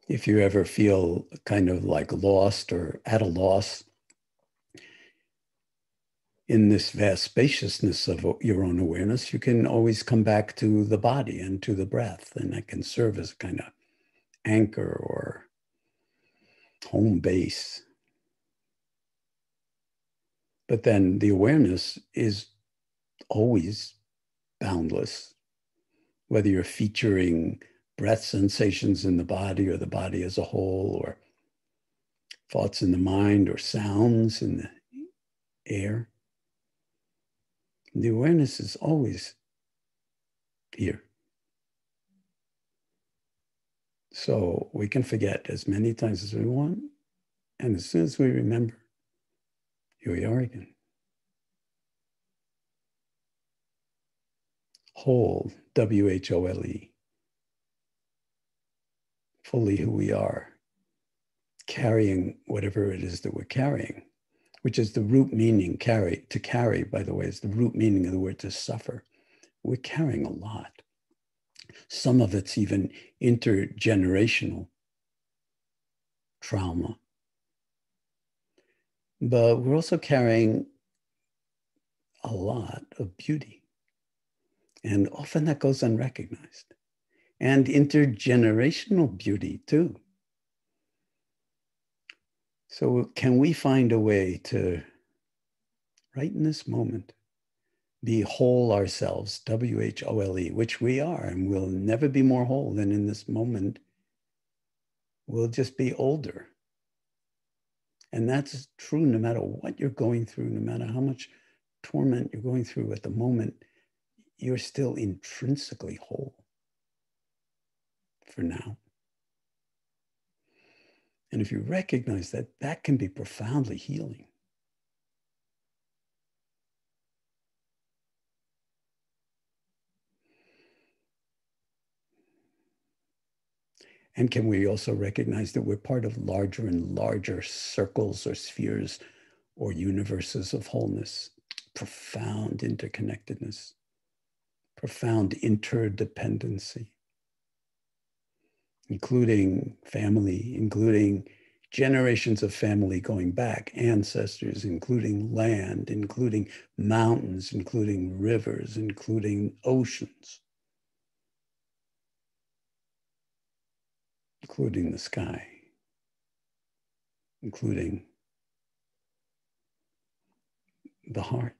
If you ever feel kind of like lost or at a loss in this vast spaciousness of your own awareness, you can always come back to the body and to the breath, and that can serve as a kind of anchor or home base. But then the awareness is always boundless, whether you're featuring breath sensations in the body or the body as a whole, or thoughts in the mind or sounds in the air. The awareness is always here. So we can forget as many times as we want. And as soon as we remember, here we are again. Whole, W-H-O-L-E. Fully who we are, carrying whatever it is that we're carrying, which is the root meaning, carry. To carry, by the way, is the root meaning of the word to suffer. We're carrying a lot. Some of it's even intergenerational trauma. But we're also carrying a lot of beauty. And often that goes unrecognized. And intergenerational beauty too. So can we find a way to, right in this moment, be whole ourselves, W-H-O-L-E, which we are, and we'll never be more whole than in this moment. We'll just be older. And that's true no matter what you're going through, no matter how much torment you're going through at the moment, you're still intrinsically whole for now. And if you recognize that, that can be profoundly healing. And can we also recognize that we're part of larger and larger circles or spheres or universes of wholeness, profound interconnectedness, profound interdependency, including family, including generations of family going back, ancestors, including land, including mountains, including rivers, including oceans, including the sky, including the heart.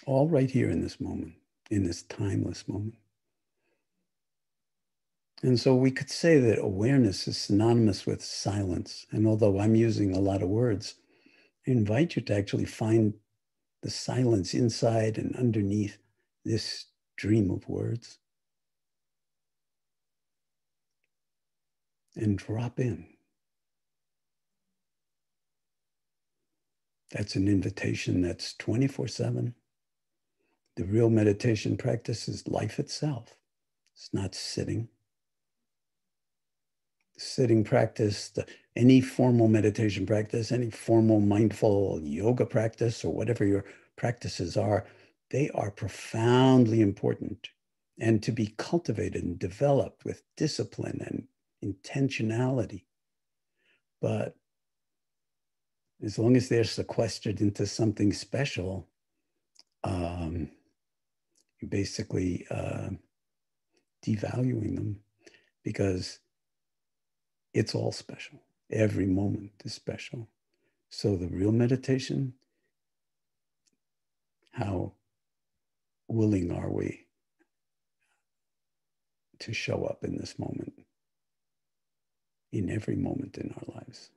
All right here in this moment, in this timeless moment. And so we could say that awareness is synonymous with silence. And although I'm using a lot of words, I invite you to actually find the silence inside and underneath this stream of words. And drop in. That's an invitation that's 24/7. The real meditation practice is life itself. It's not sitting. Sitting practice, any formal meditation practice, any formal mindful yoga practice, or whatever your practices are, they are profoundly important and to be cultivated and developed with discipline and intentionality. But as long as they're sequestered into something special, you're basically devaluing them, because it's all special. Every moment is special. So the real meditation, how willing are we to show up in this moment, in every moment in our lives,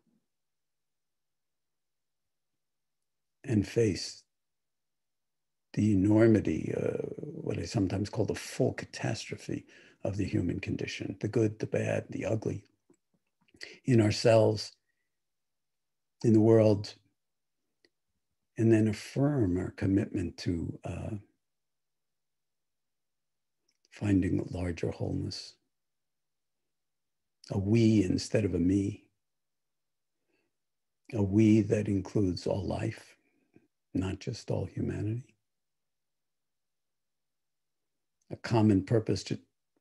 and face the enormity, what I sometimes call the full catastrophe of the human condition, the good, the bad, the ugly, in ourselves, in the world, and then affirm our commitment to finding a larger wholeness, a we instead of a me, a we that includes all life, not just all humanity, a common purpose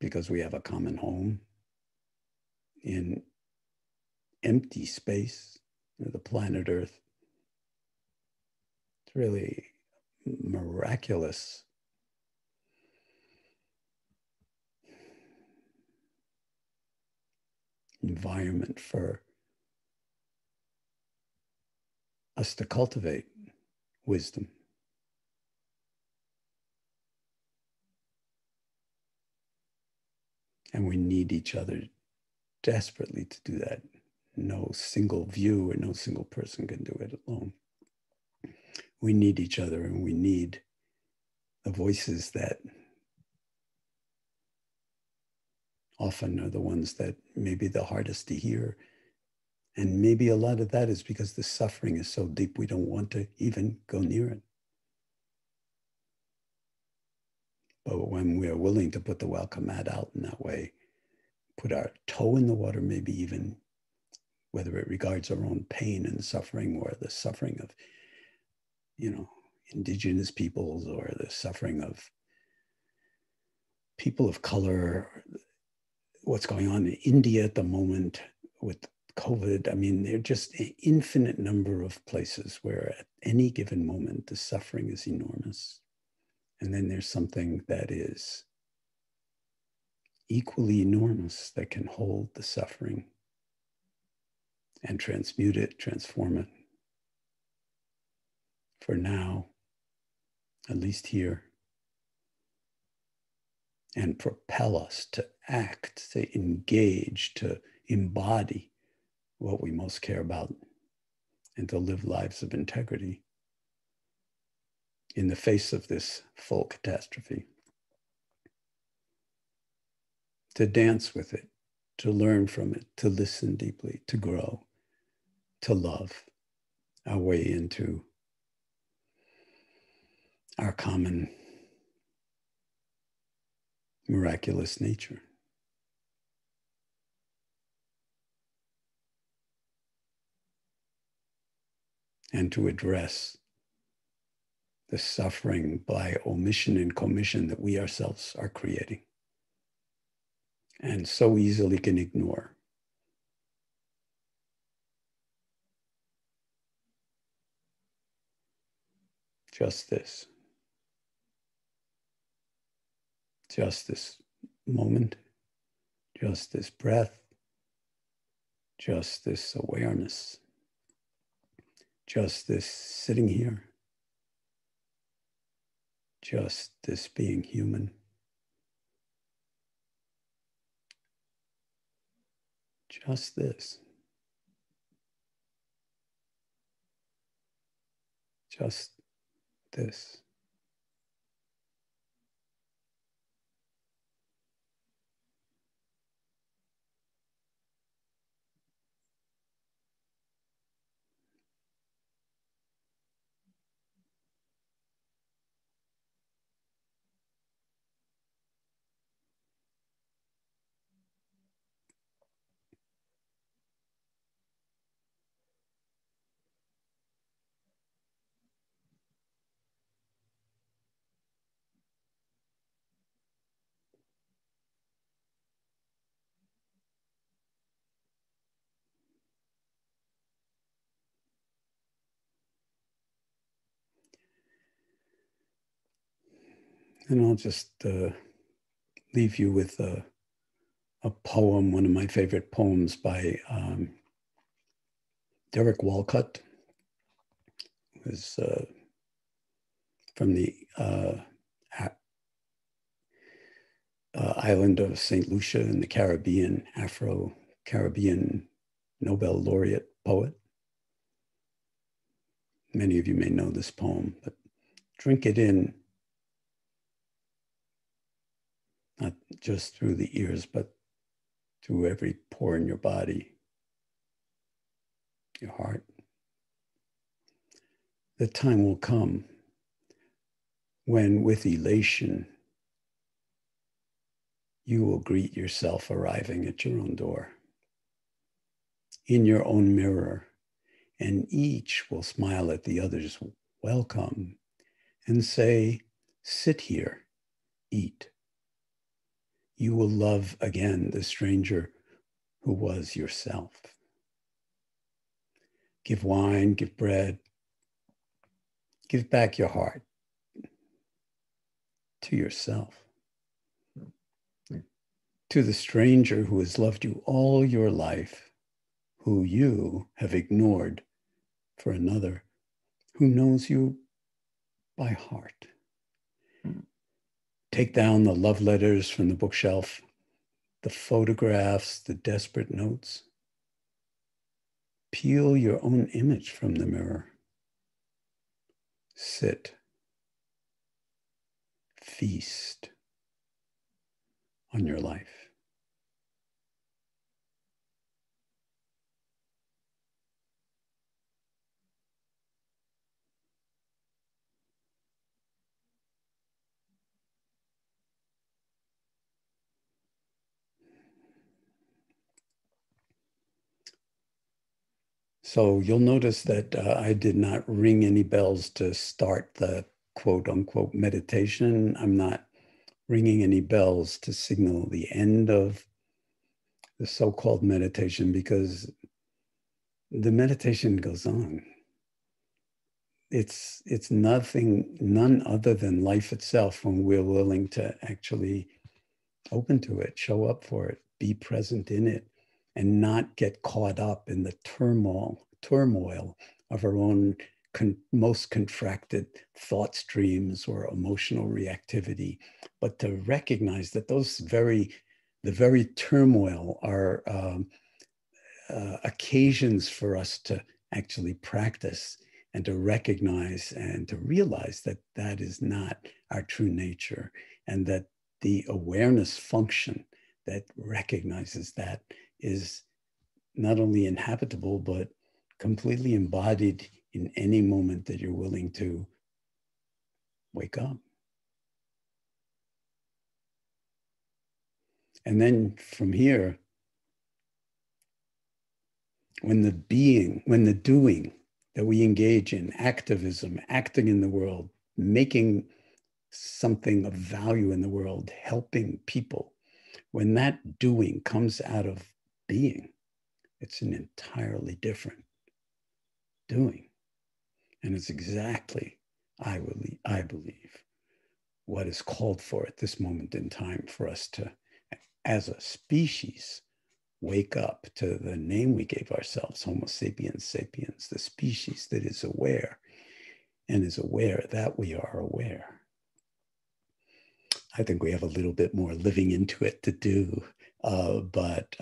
because we have a common home in empty space, the planet Earth. It's really miraculous environment for us to cultivate wisdom. And we need each other desperately to do that. No single view or no single person can do it alone. We need each other, and we need the voices that often are the ones that may be the hardest to hear. And maybe a lot of that is because the suffering is so deep we don't want to even go near it. But when we are willing to put the welcome mat out in that way, put our toe in the water, maybe even whether it regards our own pain and suffering or the suffering of, indigenous peoples or the suffering of people of color, what's going on in India at the moment with COVID. I mean, there are just an infinite number of places where at any given moment, the suffering is enormous. And then there's something that is equally enormous that can hold the suffering and transmute it, transform it. For now, at least here, and propel us to act, to engage, to embody what we most care about, and to live lives of integrity in the face of this full catastrophe. To dance with it, to learn from it, to listen deeply, to grow, to love our way into our common miraculous nature. And to address the suffering by omission and commission that we ourselves are creating and so easily can ignore. Just this moment, just this breath, just this awareness, just this sitting here, just this being human. Just this. Just this. And I'll just leave you with a poem, one of my favorite poems by Derek Walcott. It was from the island of St. Lucia in the Caribbean, Afro-Caribbean Nobel laureate poet. Many of you may know this poem, but Drink it in, not just through the ears, but through every pore in your body, your heart. The time will come when, with elation, you will greet yourself arriving at your own door, in your own mirror, and each will smile at the other's welcome and say, sit here, eat. You will love again the stranger who was yourself. Give wine, give bread, give back your heart to yourself, to the stranger who has loved you all your life, who you have ignored for another who knows you by heart. Take down the love letters from the bookshelf, the photographs, the desperate notes. Peel your own image from the mirror. Sit. Feast on your life. So you'll notice that I did not ring any bells to start the quote unquote meditation. I'm not ringing any bells to signal the end of the so-called meditation, because the meditation goes on. It's none other than life itself when we're willing to actually open to it, show up for it, be present in it, and not get caught up in the turmoil of our own most contracted thought streams or emotional reactivity, but to recognize that the very turmoil are occasions for us to actually practice and to recognize and to realize that that is not our true nature, and that the awareness function that recognizes that is not only inhabitable, but completely embodied in any moment that you're willing to wake up. And then from here, when the doing that we engage in, activism, acting in the world, making something of value in the world, helping people, when that doing comes out of being, it's an entirely different doing. And it's exactly, I believe, what is called for at this moment in time for us to, as a species, wake up to the name we gave ourselves, Homo sapiens sapiens, the species that is aware and is aware that we are aware. I think we have a little bit more living into it to do, but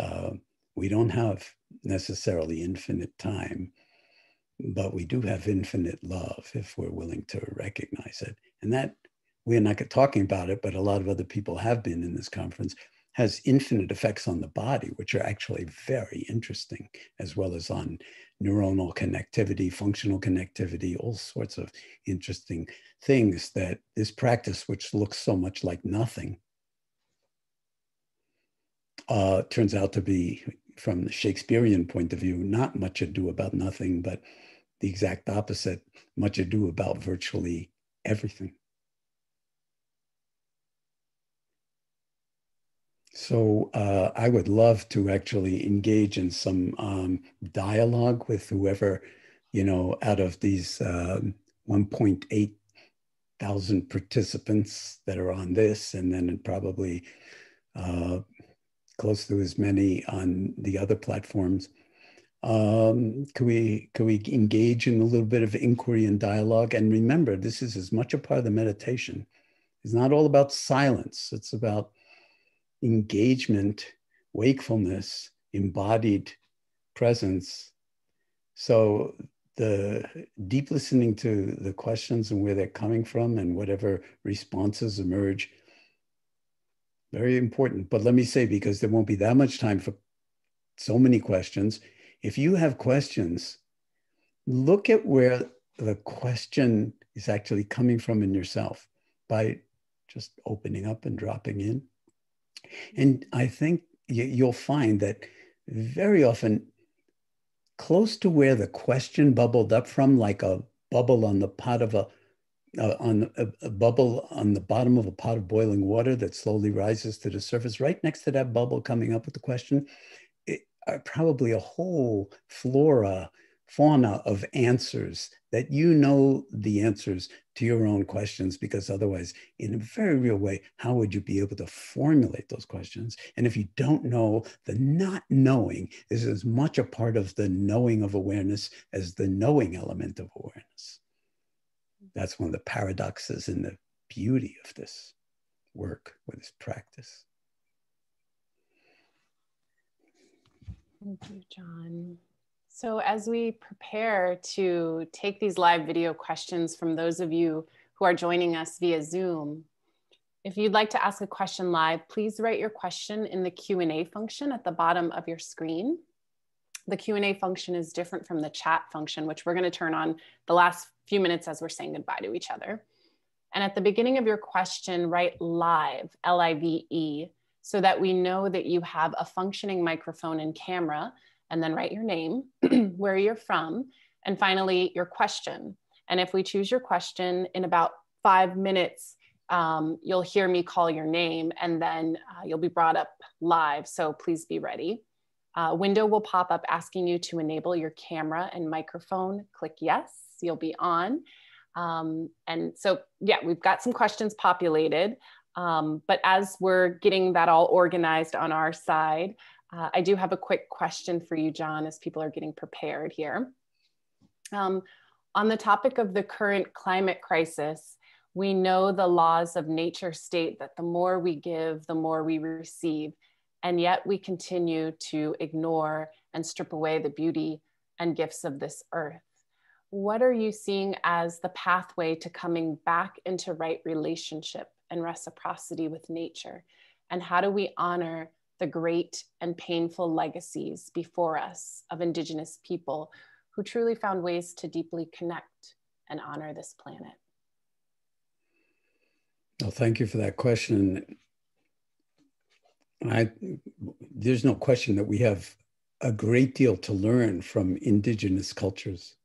we don't have necessarily infinite time, but we do have infinite love if we're willing to recognize it. And that, we're not talking about it, but a lot of other people have been in this conference, has infinite effects on the body, which are actually very interesting, as well as on neuronal connectivity, functional connectivity, all sorts of interesting things that this practice, which looks so much like nothing, turns out to be, from the Shakespearean point of view, not much ado about nothing, but the exact opposite, much ado about virtually everything. So I would love to actually engage in some dialogue with whoever, out of these 1.8 thousand participants that are on this, and then probably close to as many on the other platforms. Can we engage in a little bit of inquiry and dialogue? And remember, this is as much a part of the meditation. It's not all about silence. It's about engagement, wakefulness, embodied presence. So the deep listening to the questions and where they're coming from and whatever responses emerge. Very important. But let me say, because there won't be that much time for so many questions, if you have questions, look at where the question is actually coming from in yourself by just opening up and dropping in. And I think you'll find that very often, close to where the question bubbled up from, like a bubble on the pot of a bubble on the bottom of a pot of boiling water that slowly rises to the surface, right next to that bubble coming up with the question, probably a whole fauna of answers that you know the answers to your own questions, because otherwise, in a very real way, how would you be able to formulate those questions? And if you don't know, the not knowing is as much a part of the knowing of awareness as the knowing element of awareness. That's one of the paradoxes and the beauty of this work, with this practice. Thank you, John. So as we prepare to take these live video questions from those of you who are joining us via Zoom, if you'd like to ask a question live, please write your question in the Q&A function at the bottom of your screen. The Q&A function is different from the chat function, which we're going to turn on the last few minutes as we're saying goodbye to each other. And at the beginning of your question, write live, L-I-V-E, so that we know that you have a functioning microphone and camera, and then write your name, where you're from, and finally your question. And if we choose your question in about 5 minutes, you'll hear me call your name, and then you'll be brought up live, so please be ready. A window will pop up asking you to enable your camera and microphone. Click yes, you'll be on. And so, yeah, we've got some questions populated, but as we're getting that all organized on our side, I do have a quick question for you, John, as people are getting prepared here. On the topic of the current climate crisis, we know the laws of nature state that the more we give, the more we receive. And yet we continue to ignore and strip away the beauty and gifts of this earth. What are you seeing as the pathway to coming back into right relationship and reciprocity with nature? And how do we honor the great and painful legacies before us of Indigenous people who truly found ways to deeply connect and honor this planet? Well, thank you for that question. There's no question that we have a great deal to learn from Indigenous cultures,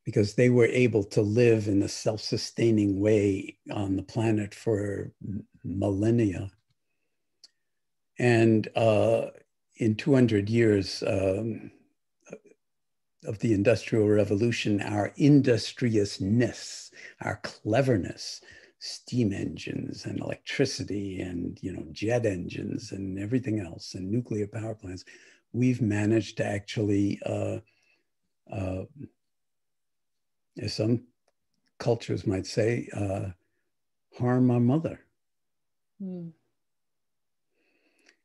because they were able to live in a self-sustaining way on the planet for millennia. And in 200 years of the Industrial Revolution, our industriousness, our cleverness, steam engines and electricity and jet engines and everything else and nuclear power plants, we've managed to actually, as some cultures might say, harm our mother. Mm.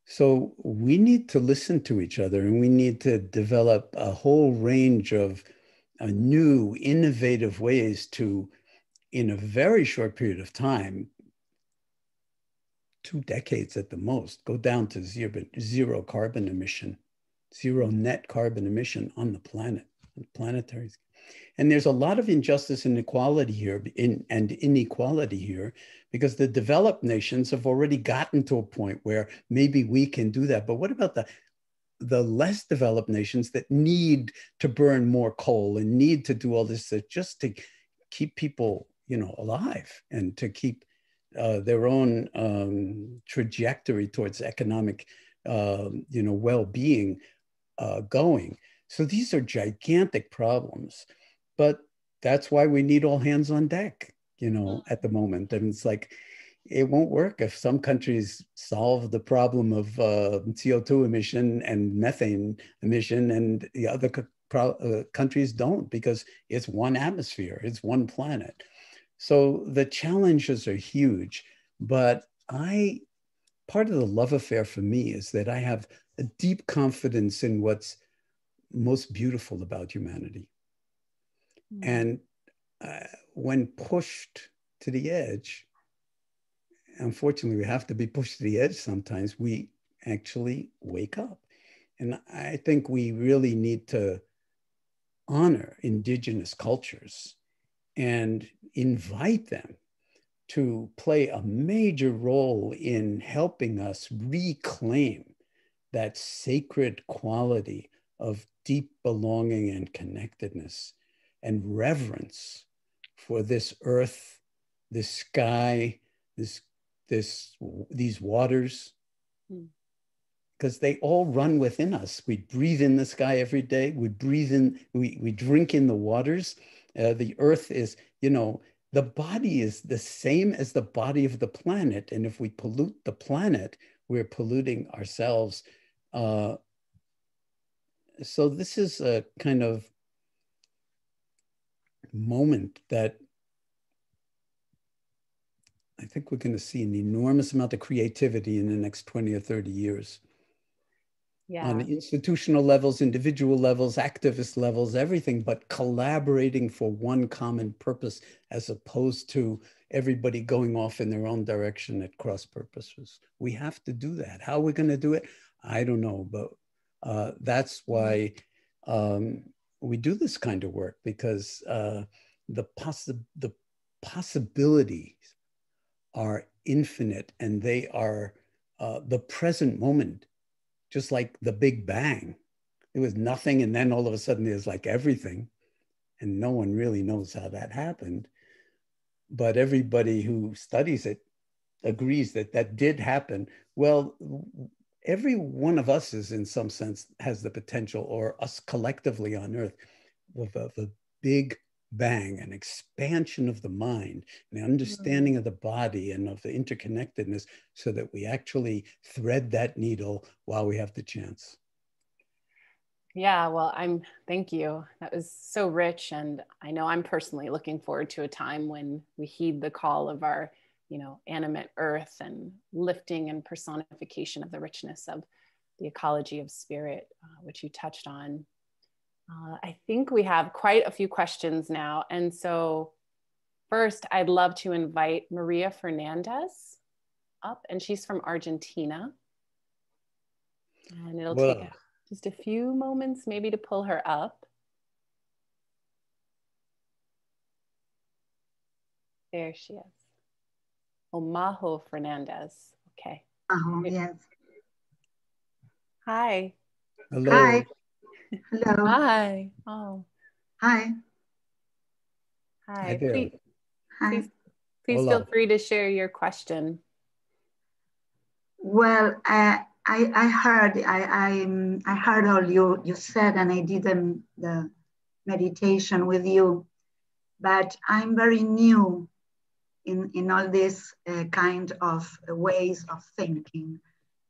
So we need to listen to each other, and we need to develop a whole range of new, innovative ways to, in a very short period of time, 2 decades at the most, go down to zero carbon emission, zero net carbon emission on the planet, on the planetary scale. And there's a lot of injustice and inequality here, because the developed nations have already gotten to a point where maybe we can do that. But what about the less developed nations that need to burn more coal and need to do all this just to keep people, alive and to keep their own trajectory towards economic, well-being going? So these are gigantic problems, but that's why we need all hands on deck, at the moment. And it's like, it won't work if some countries solve the problem of CO2 emission and methane emission and the other countries don't, because it's one atmosphere, it's one planet. So the challenges are huge, but part of the love affair for me is that I have a deep confidence in what's most beautiful about humanity. And when pushed to the edge, unfortunately, we have to be pushed to the edge sometimes, we actually wake up. And I think we really need to honor indigenous cultures and invite them to play a major role in helping us reclaim that sacred quality of deep belonging and connectedness and reverence for this earth, this sky, these waters, because they all run within us. We breathe in the sky every day. We breathe in, we drink in the waters. The earth is, the body is the same as the body of the planet. And if we pollute the planet, we're polluting ourselves. So this is a kind of moment that I think we're going to see an enormous amount of creativity in the next 20 or 30 years. Yeah. On institutional levels, individual levels, activist levels, everything, but collaborating for one common purpose, as opposed to everybody going off in their own direction at cross purposes. We have to do that. How we're going to do it, I don't know, but that's why we do this kind of work, because the possibilities are infinite, and they are the present moment. Just like the Big Bang. It was nothing, and then all of a sudden there's like everything. And no one really knows how that happened. But everybody who studies it agrees that that did happen. Well, every one of us is, in some sense, has the potential, or us collectively on Earth, of a big bang, an expansion of the mind, an understanding of the body and of the interconnectedness, so that we actually thread that needle while we have the chance. Yeah, well, thank you. That was so rich. And I know I'm personally looking forward to a time when we heed the call of our, animate earth, and lifting and personification of the richness of the ecology of spirit, which you touched on. I think we have quite a few questions now. And so first, I'd love to invite Maria Fernandez up, and she's from Argentina. And it'll take just a few moments maybe to pull her up. There she is. Omajo Fernandez. Okay. Yes. Hi. Hello. Hi. Hello. Hi. Oh. Hi. Hi. Please feel free to share your question. Well, I heard all you said, and I did the meditation with you, but I'm very new in all this kind of ways of thinking.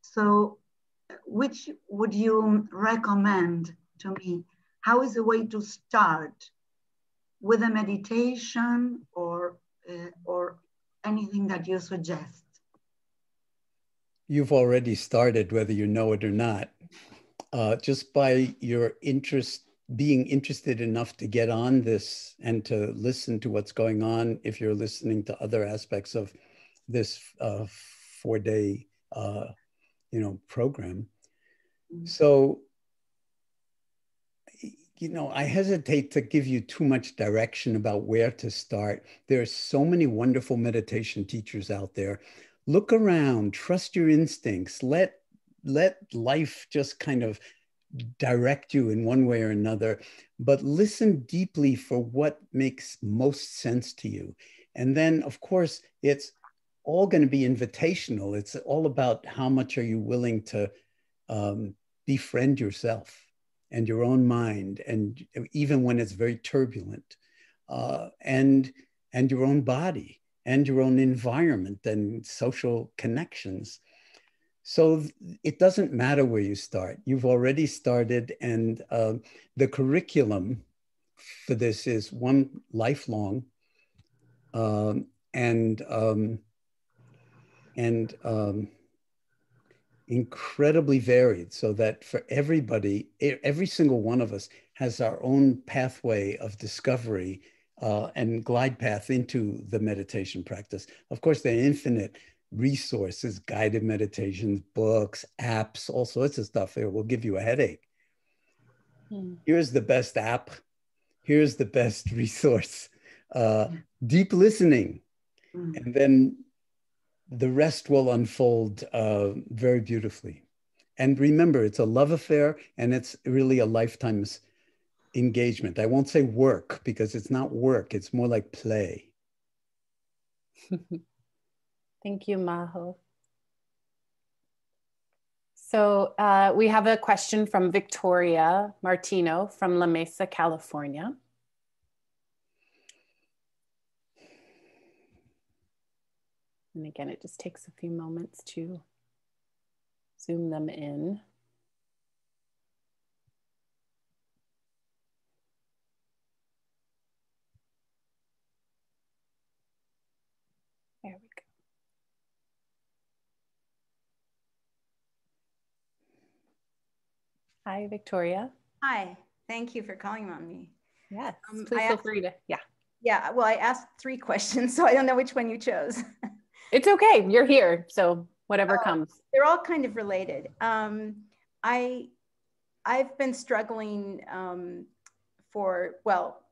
So, which would you recommend to me? How is the way to start with a meditation, or anything that you suggest? You've already started, whether you know it or not, just by your being interested enough to get on this and to listen to what's going on. If you're listening to other aspects of this 4-day, program. So, I hesitate to give you too much direction about where to start. There are so many wonderful meditation teachers out there. Look around, trust your instincts, let life just kind of direct you in one way or another, but listen deeply for what makes most sense to you. And then, of course, it's all going to be invitational. It's all about how much are you willing to befriend yourself and your own mind, and even when it's very turbulent, and your own body, and your own environment and social connections. So it doesn't matter where you start. You've already started, and the curriculum for this is one lifelong, and incredibly varied, so that for everybody, every single one of us has our own pathway of discovery and glide path into the meditation practice. Of course, there are infinite resources, guided meditations, books, apps, all sorts of stuff. It will give you a headache. Here's the best app. Here's the best resource. Deep listening. And then the rest will unfold very beautifully. And remember, it's a love affair, and it's really a lifetime's engagement. I won't say work, because it's not work. It's more like play. Thank you, Maho. So we have a question from Victoria Martino from La Mesa, California. And again, it just takes a few moments to zoom them in. There we go. Hi, Victoria. Hi, thank you for calling on me. Yes, please feel free to, Yeah, well, I asked 3 questions, so I don't know which one you chose. It's okay, you're here, so whatever comes. They're all kind of related. I've been struggling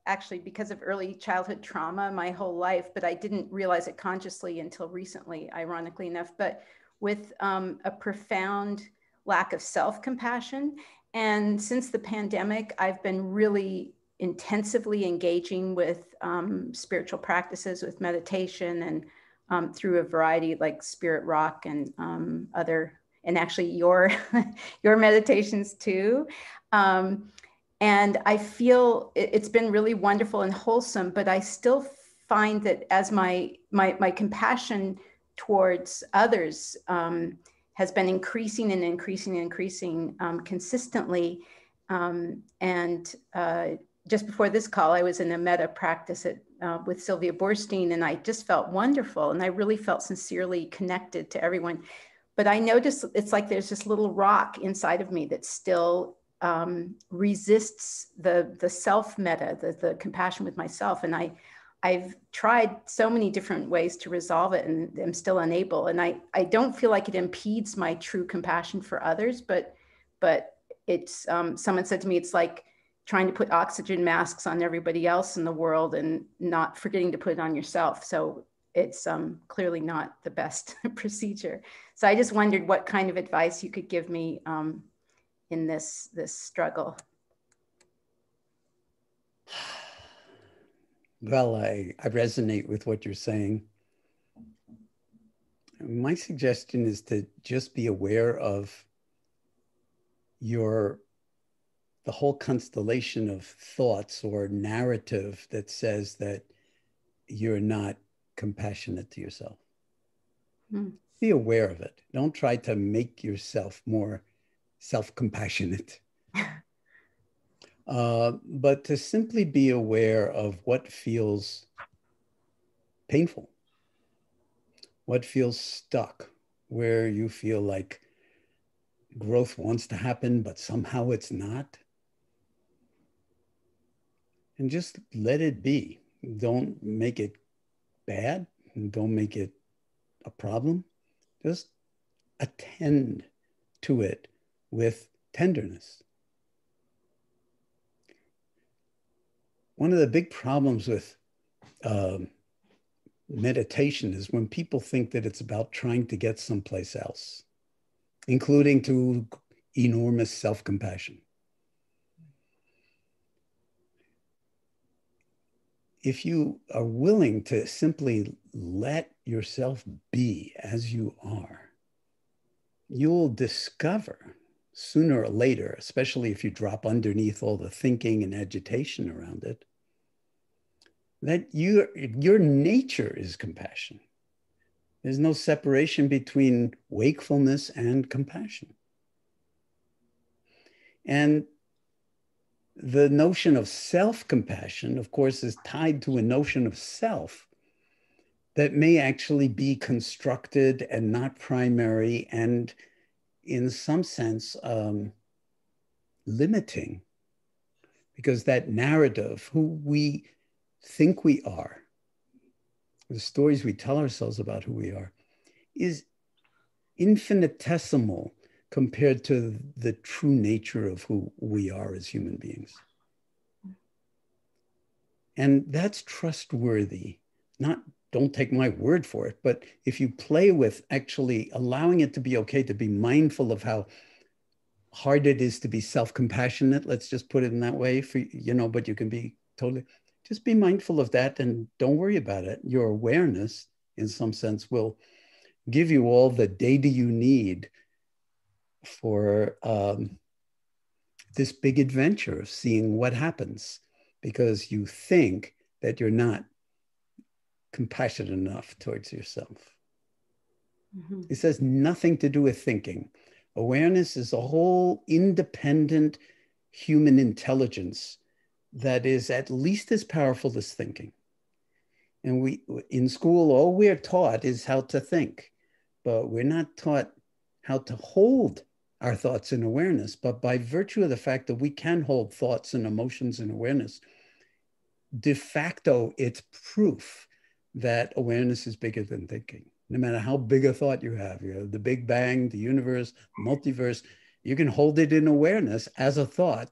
actually because of early childhood trauma my whole life, but I didn't realize it consciously until recently, ironically enough, but with a profound lack of self-compassion. And since the pandemic, I've been really intensively engaging with spiritual practices, with meditation, and through a variety like Spirit Rock and other, and actually your meditations too. And I feel it's been really wonderful and wholesome, but I still find that as my compassion towards others has been increasing and increasing and increasing consistently. And just before this call, I was in a metta practice with Sylvia Boorstein, and I just felt wonderful. And I really felt sincerely connected to everyone. But I noticed it's like there's this little rock inside of me that still resists the self-metta, the compassion with myself. And I've tried so many different ways to resolve it, and I'm still unable. And I don't feel like it impedes my true compassion for others, but it's, someone said to me, it's like trying to put oxygen masks on everybody else in the world and not forgetting to put it on yourself. So it's clearly not the best procedure. So I just wondered what kind of advice you could give me in this struggle. Well, I resonate with what you're saying. My suggestion is to just be aware of the whole constellation of thoughts or narrative that says that you're not compassionate to yourself. Be aware of it. Don't try to make yourself more self-compassionate. But to simply be aware of what feels painful, what feels stuck, where you feel like growth wants to happen, but somehow it's not. And just let it be. Don't make it bad. Don't make it a problem. Just attend to it with tenderness. One of the big problems with meditation is when people think that it's about trying to get someplace else, including to enormous self-compassion. If you are willing to simply let yourself be as you are, you'll discover sooner or later, especially if you drop underneath all the thinking and agitation around it, that your nature is compassion. There's no separation between wakefulness and compassion. And the notion of self-compassion, of course, is tied to a notion of self that may actually be constructed and not primary, and in some sense limiting, because that narrative, who we think we are, the stories we tell ourselves about who we are, is infinitesimal compared to the true nature of who we are as human beings. And that's trustworthy. Not, don't take my word for it, but if you play with actually allowing it to be okay to be mindful of how hard it is to be self-compassionate, let's just put it in that way, for, you know, but you can be totally, just be mindful of that and don't worry about it. Your awareness, in some sense, will give you all the data you need for this big adventure of seeing what happens, because you think that you're not compassionate enough towards yourself. Mm-hmm. It has nothing to do with thinking. Awareness is a whole independent human intelligence that is at least as powerful as thinking. And we, in school, all we're taught is how to think, but we're not taught how to hold our thoughts in awareness. But by virtue of the fact that we can hold thoughts and emotions in awareness, de facto, it's proof that awareness is bigger than thinking. No matter how big a thought you have, the Big Bang, the universe, multiverse, you can hold it in awareness as a thought.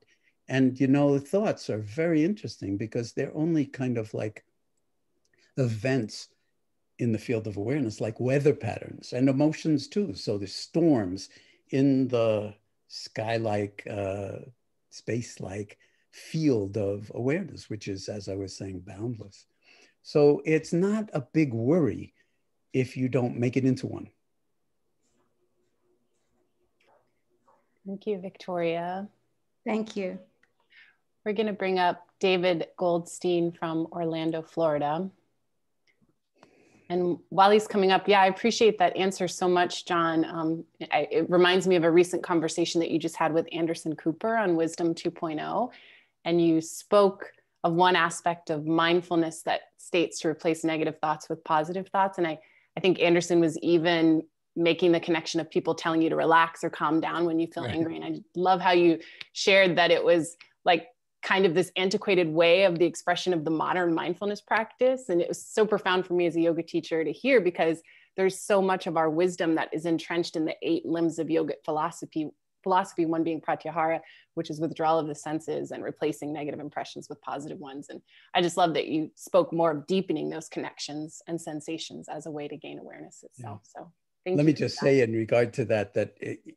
And, you know, thoughts are very interesting because they're only kind of like events in the field of awareness, like weather patterns and emotions too. So there's storms in the sky-like, space-like field of awareness, which is, as I was saying, boundless. So it's not a big worry if you don't make it into one. Thank you, Victoria. Thank you. We're going to bring up David Goldstein from Orlando, Florida. And while he's coming up, yeah, I appreciate that answer so much, John. It reminds me of a recent conversation that you just had with Anderson Cooper on Wisdom 2.0. And you spoke of one aspect of mindfulness that states to replace negative thoughts with positive thoughts. And I think Anderson was even making the connection of people telling you to relax or calm down when you feel angry. And I love how you shared that it was like kind of this antiquated way of the expression of the modern mindfulness practice. And it was so profound for me as a yoga teacher to hear, because there's so much of our wisdom that is entrenched in the 8 limbs of yogic philosophy, one being pratyahara, which is withdrawal of the senses and replacing negative impressions with positive ones. And I just love that you spoke more of deepening those connections and sensations as a way to gain awareness itself. Yeah. So let me just say in regard to that,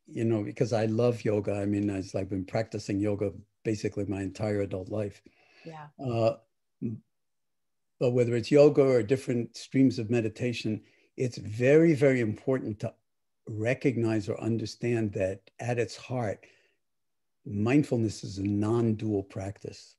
you know, because I love yoga. I mean, I've been practicing yoga basically my entire adult life. Yeah. But whether it's yoga or different streams of meditation, it's very, very important to recognize or understand that at its heart, mindfulness is a non-dual practice.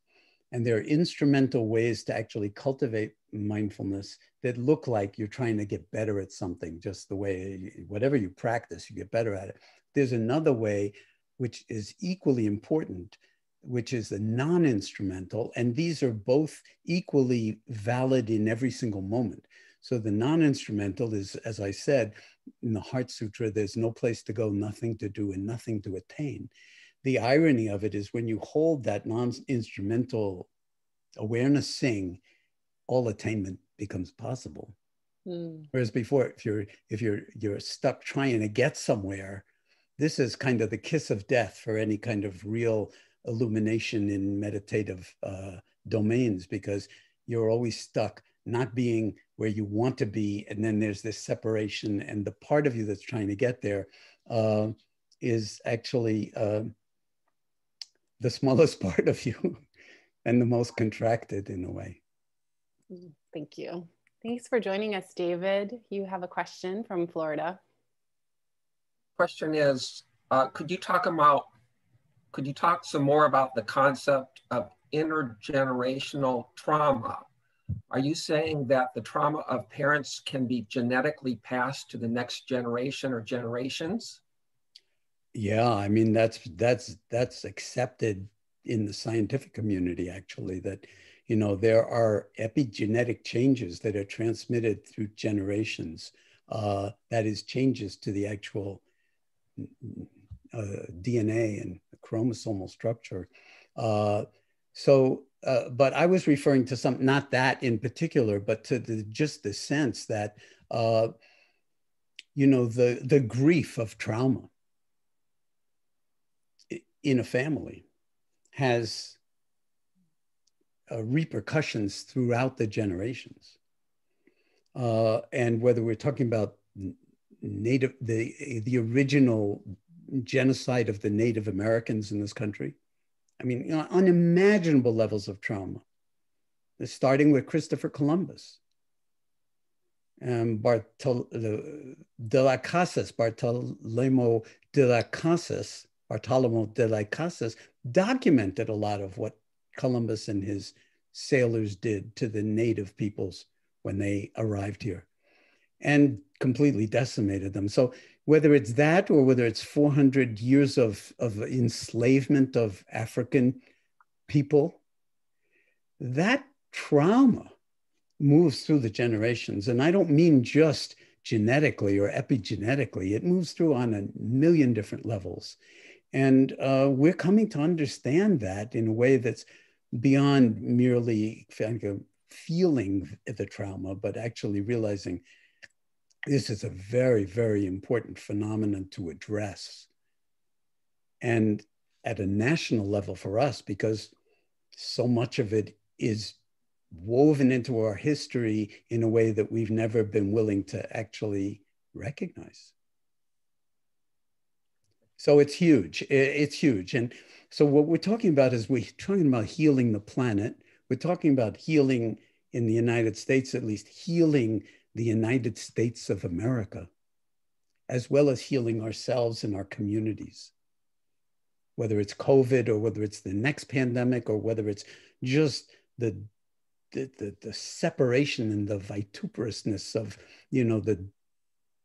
And there are instrumental ways to actually cultivate mindfulness that look like you're trying to get better at something, just the way, whatever you practice, you get better at it. There's another way, which is equally important, which is the non-instrumental. And these are both equally valid in every single moment. So the non-instrumental is, as I said, in the Heart Sutra, there's no place to go, nothing to do, and nothing to attain. The irony of it is when you hold that non-instrumental awareness sing, all attainment becomes possible. Whereas before, if you're stuck trying to get somewhere, this is kind of the kiss of death for any kind of real illumination in meditative domains, because you're always stuck not being where you want to be. And then there's this separation, and the part of you that's trying to get there is actually the smallest part of you and the most contracted in a way. Thank you. Thanks for joining us, David. You have a question from Florida. Question is, could you talk some more about the concept of intergenerational trauma? Are you saying that the trauma of parents can be genetically passed to the next generation or generations? Yeah, I mean, that's accepted in the scientific community, actually, that, you know, there are epigenetic changes that are transmitted through generations. That is, changes to the actual DNA and the chromosomal structure So, but I was referring to some, not that in particular, but to just the sense that, you know, the grief of trauma in a family has repercussions throughout the generations. And whether we're talking about Native, the original genocide of the Native Americans in this country, I mean, you know, unimaginable levels of trauma, starting with Christopher Columbus and Bartolomé de las Casas documented a lot of what Columbus and his sailors did to the native peoples when they arrived here and completely decimated them. So whether it's that or whether it's 400 years of enslavement of African people, that trauma moves through the generations. And I don't mean just genetically or epigenetically, it moves through on a million different levels. And we're coming to understand that in a way that's beyond merely feeling the trauma, but actually realizing this is a very, very important phenomenon to address. And at a national level for us, because so much of it is woven into our history in a way that we've never been willing to actually recognize. So it's huge. It's huge. And so what we're talking about is we're talking about healing the planet. We're talking about healing in the United States, at least healing the United States of America, as well as healing ourselves and our communities. Whether it's COVID or whether it's the next pandemic or whether it's just the separation and the vituperousness of, you know,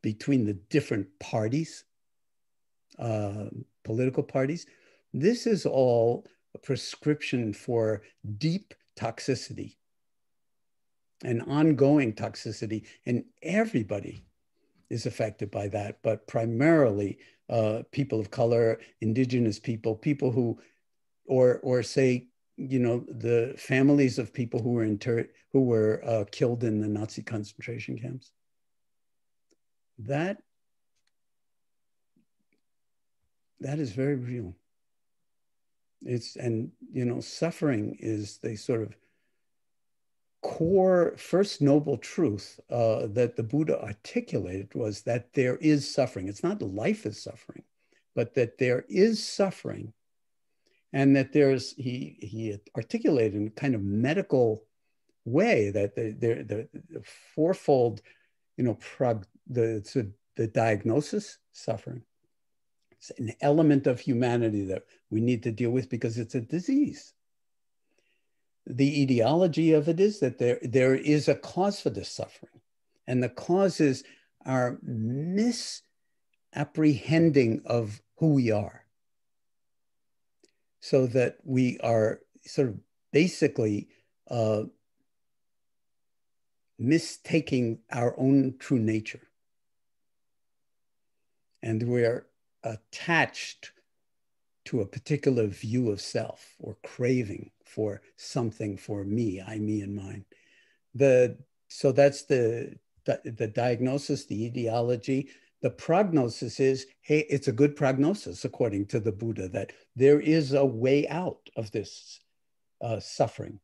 between the different parties, political parties. This is all a prescription for deep toxicity and ongoing toxicity, and everybody is affected by that, but primarily people of color, indigenous people, people who, or say, you know, the families of people who were killed in the Nazi concentration camps. That is very real. And you know, suffering is the sort of core first noble truth that the Buddha articulated, was that there is suffering. It's not life is suffering, but that there is suffering. And that there's, he articulated in a kind of medical way that the fourfold, you know, the diagnosis, suffering. It's an element of humanity that we need to deal with because it's a disease. The etiology of it is that there is a cause for this suffering. And the cause is our misapprehending of who we are. So that we are sort of basically mistaking our own true nature. And we're attached to a particular view of self or craving for something, for me, I, me, and mine. So that's the diagnosis, the etiology. The prognosis is, hey, it's a good prognosis, according to the Buddha, that there is a way out of this suffering.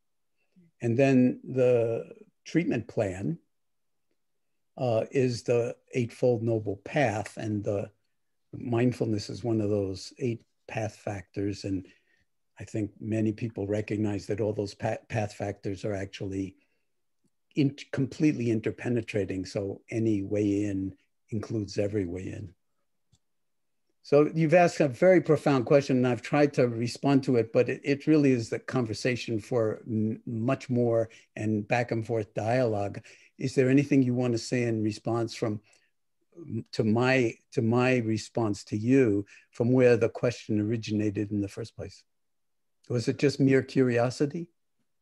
And then the treatment plan is the Eightfold Noble Path, and the mindfulness is one of those 8 path factors. And I think many people recognize that all those path factors are actually completely interpenetrating. So any way in includes every way in. So you've asked a very profound question, and I've tried to respond to it, but it really is the conversation for much more and back and forth dialogue. Is there anything you want to say in response to my response to you from where the question originated in the first place? Was it just mere curiosity?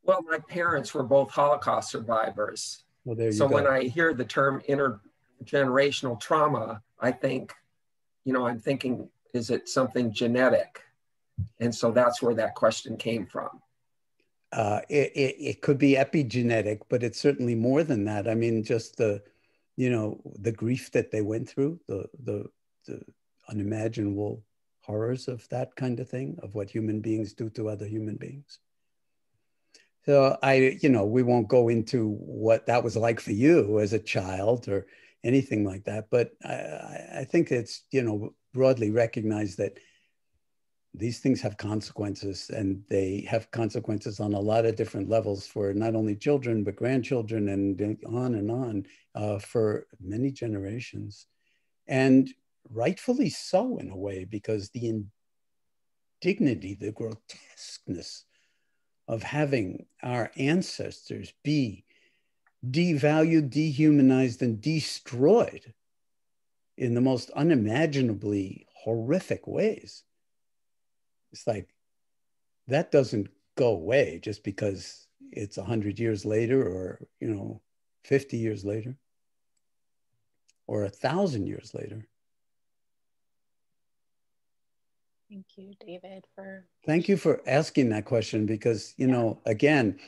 Well, my parents were both Holocaust survivors. Well, there you go. So when I hear the term intergenerational trauma, I think, you know, I'm thinking, is it something genetic? And so that's where that question came from. it could be epigenetic, but it's certainly more than that. I mean, just the, the grief that they went through, the unimaginable horrors of that kind of thing, of what human beings do to other human beings. So we won't go into what that was like for you as a child or anything like that, but I think it's, broadly recognized that these things have consequences, and they have consequences on a lot of different levels for not only children, but grandchildren, and on for many generations. And rightfully so, in a way, because the indignity, the grotesqueness of having our ancestors be devalued, dehumanized, and destroyed in the most unimaginably horrific ways. It's like, that doesn't go away just because it's 100 years later, or 50 years later, or 1,000 years later. Thank you, David, for... Thank you for asking that question, because, again,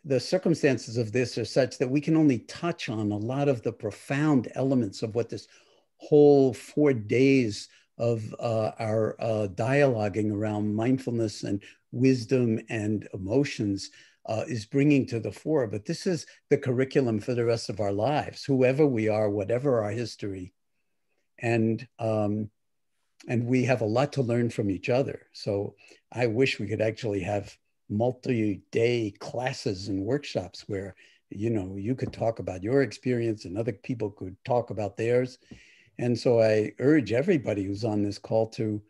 the circumstances of this are such that we can only touch on a lot of the profound elements of what this whole 4 days of our dialoguing around mindfulness and wisdom and emotions is bringing to the fore. But this is the curriculum for the rest of our lives, whoever we are, whatever our history. And we have a lot to learn from each other. So I wish we could actually have multi-day classes and workshops where, you could talk about your experience and other people could talk about theirs. And so I urge everybody who's on this call to,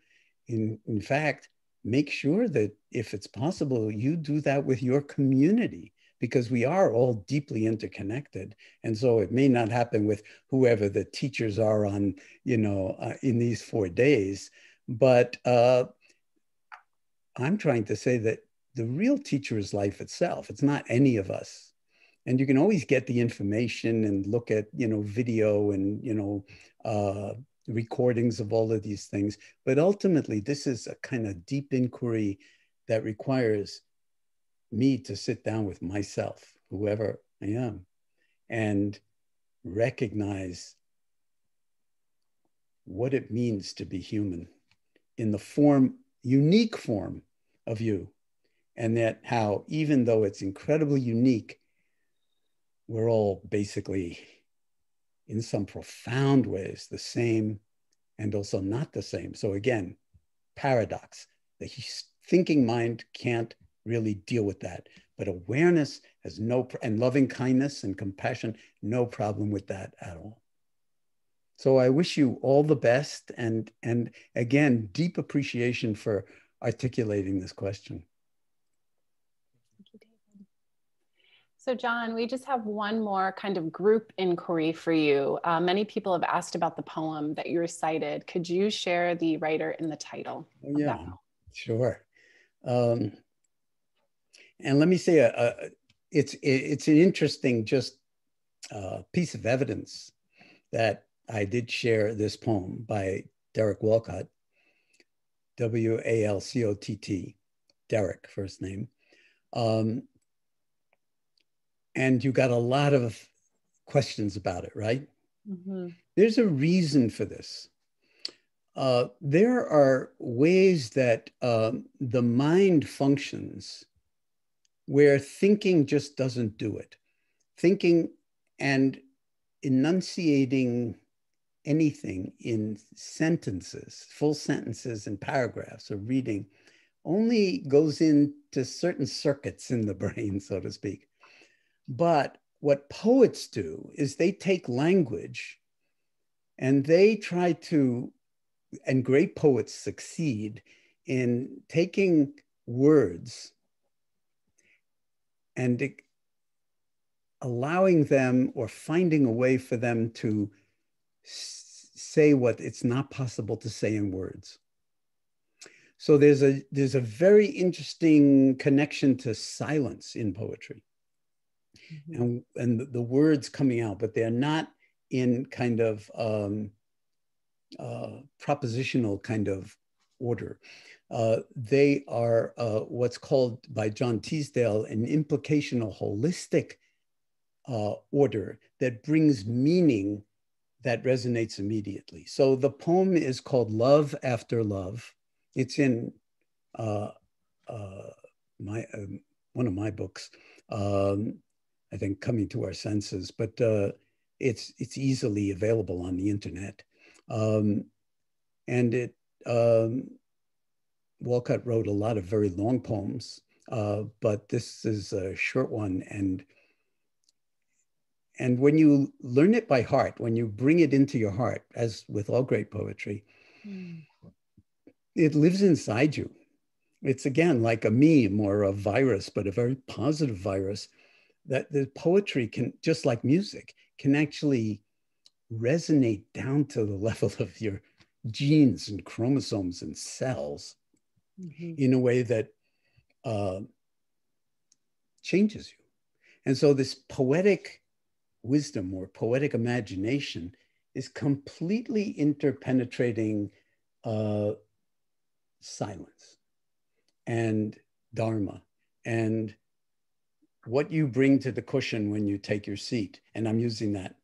in fact, make sure that if it's possible, you do that with your community, because we are all deeply interconnected. And so it may not happen with whoever the teachers are on, in these 4 days, but I'm trying to say that the real teacher is life itself. It's not any of us. And you can always get the information and look at, video and, recordings of all of these things. But ultimately, this is a kind of deep inquiry that requires me to sit down with myself, whoever I am, and recognize what it means to be human in the unique form of you. And that how, even though it's incredibly unique, we're all basically, in some profound ways, the same and also not the same. So again, paradox. The thinking mind can't really deal with that. But awareness has and loving kindness and compassion, no problem with that at all. So I wish you all the best. And again, deep appreciation for articulating this question. So John, we just have one more kind of group inquiry for you. Many people have asked about the poem that you recited. Could you share the writer and the title? Oh, yeah, sure. And let me say, it's an interesting piece of evidence that I did share this poem by Derek Walcott, W-A-L-C-O-T-T, Derek, first name. And you got a lot of questions about it, right? Mm-hmm. There's a reason for this. There are ways that the mind functions where thinking just doesn't do it. Thinking and enunciating anything in sentences, full sentences and paragraphs, or reading only goes into certain circuits in the brain, so to speak. But what poets do is they take language and they try to, and great poets succeed in taking words and allowing them, or finding a way for them to say what it's not possible to say in words. So there's a very interesting connection to silence in poetry. Mm-hmm. And the words coming out, but they're not in kind of propositional kind of order. They are what's called by John Teasdale an implicational holistic order that brings meaning that resonates immediately. So the poem is called Love After Love. It's in one of my books, I think Coming to Our Senses, but it's easily available on the internet. And it, Walcott wrote a lot of very long poems, but this is a short one. And when you learn it by heart, when you bring it into your heart, as with all great poetry, it lives inside you. It's again like a meme or a virus, but a very positive virus, that the poetry can, just like music, can actually resonate down to the level of your genes and chromosomes and cells in a way that changes you. And so this poetic wisdom or poetic imagination is completely interpenetrating silence and dharma and what you bring to the cushion when you take your seat. And I'm using that